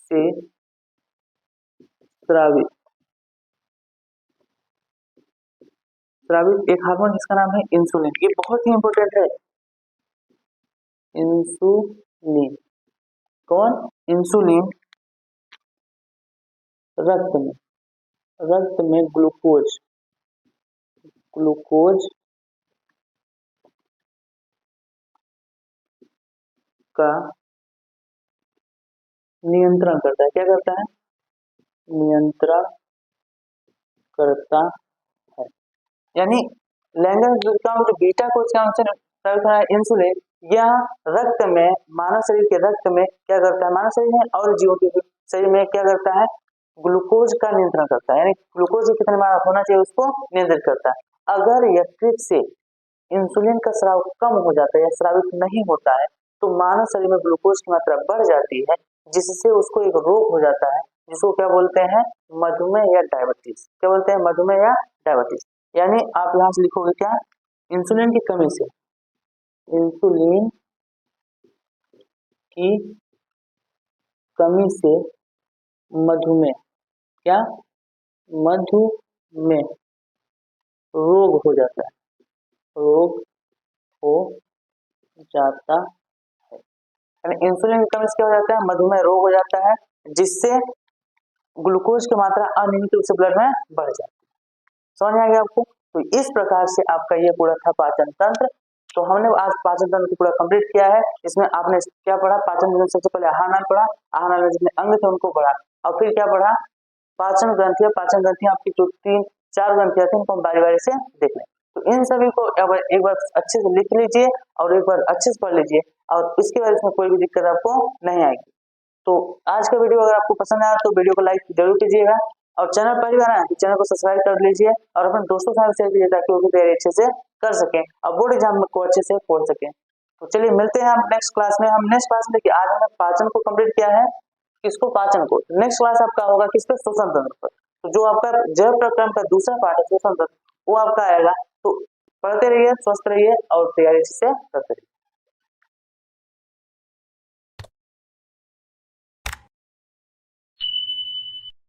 से स्रावित स्रावित एक हार्मोन जिसका नाम है इंसुलिन। ये बहुत ही इंपॉर्टेंट है। इंसुलिन। कौन? इंसुलिन रक्त में, रक्त में ग्लूकोज, ग्लूकोज का नियंत्रण करता है। क्या करता है? नियंत्रण करता है। यानी लैंगिक कोशिकाओं जो बीटा कोशिकाओं से स्रावित है इंसुलिन, यह रक्त में, मानव शरीर के रक्त में क्या करता है? मानव शरीर में और जीवों के शरीर में क्या करता है? ग्लूकोज का नियंत्रण करता है। यानी ग्लूकोज कितने मात्रा होना चाहिए उसको नियंत्रित करता है। अगर यकृत से इंसुलिन का स्राव कम हो जाता है या स्रावित नहीं होता है तो मानव शरीर में ग्लूकोज की मात्रा बढ़ जाती है, जिससे उसको एक रोग हो जाता है जिसको क्या बोलते हैं? मधुमेह या डायबिटीज। क्या बोलते हैं? मधुमेह या डायबिटीज। यानी आप यहाँ से लिखोगे क्या? इंसुलिन की कमी से, इंसुलिन की कमी से मधुमेह, क्या? मधुमेह रोग हो जाता है, रोग हो जाता है। यानी इंसुलिन की कमी से क्या हो जाता है? मधुमेह रोग हो जाता है, जिससे ग्लूकोज की मात्रा अनियमित रूप से ब्लड में बढ़ जाती है। समझ में आ गया आपको? तो इस प्रकार से आपका ये पूरा था पाचन तंत्र। तो हमने आज पाचन तंत्र को पूरा कंप्लीट किया है। इसमें आपने क्या पढ़ा? पाचन तंत्र सबसे पहले आहार नाल पढ़ा, आहार नाल में जितने अंग थे उनको पढ़ा, और फिर क्या पढ़ा? पाचन ग्रंथियां। पाचन ग्रंथियां आपकी जो 3-4 ग्रंथियां थी उनको हम बारी बारी से देख लें। तो इन सभी को एक बार अच्छे से लिख लीजिए और एक बार अच्छे से पढ़ लीजिए, और इसके बाद इसमें कोई भी दिक्कत आपको नहीं आएगी। तो आज का वीडियो अगर आपको पसंद आया तो वीडियो को लाइक जरूर कीजिएगा, और चैनल पहली बार आए तो चैनल को सब्सक्राइब कर लीजिए और अपने दोस्तों के साथ शेयर कीजिए ताकि वो भी तैयारी अच्छे से कर सकें और बोर्ड एग्जाम को अच्छे से पढ़ सकें। तो चलिए मिलते हैं हम नेक्स्ट क्लास में। हम नेक्स्ट क्लास में देखिए आज हमने पाचन को कंप्लीट किया है, किसको? पाचन को। नेक्स्ट क्लास आपका होगा किस पे? श्वसन तंत्र पर। तो जो आपका जैव प्रक्रम का दूसरा पार्ट है श्वसन तंत्र, वो आपका आएगा। तो पढ़ते रहिए, स्वस्थ रहिए और तैयारी से करते रहिए।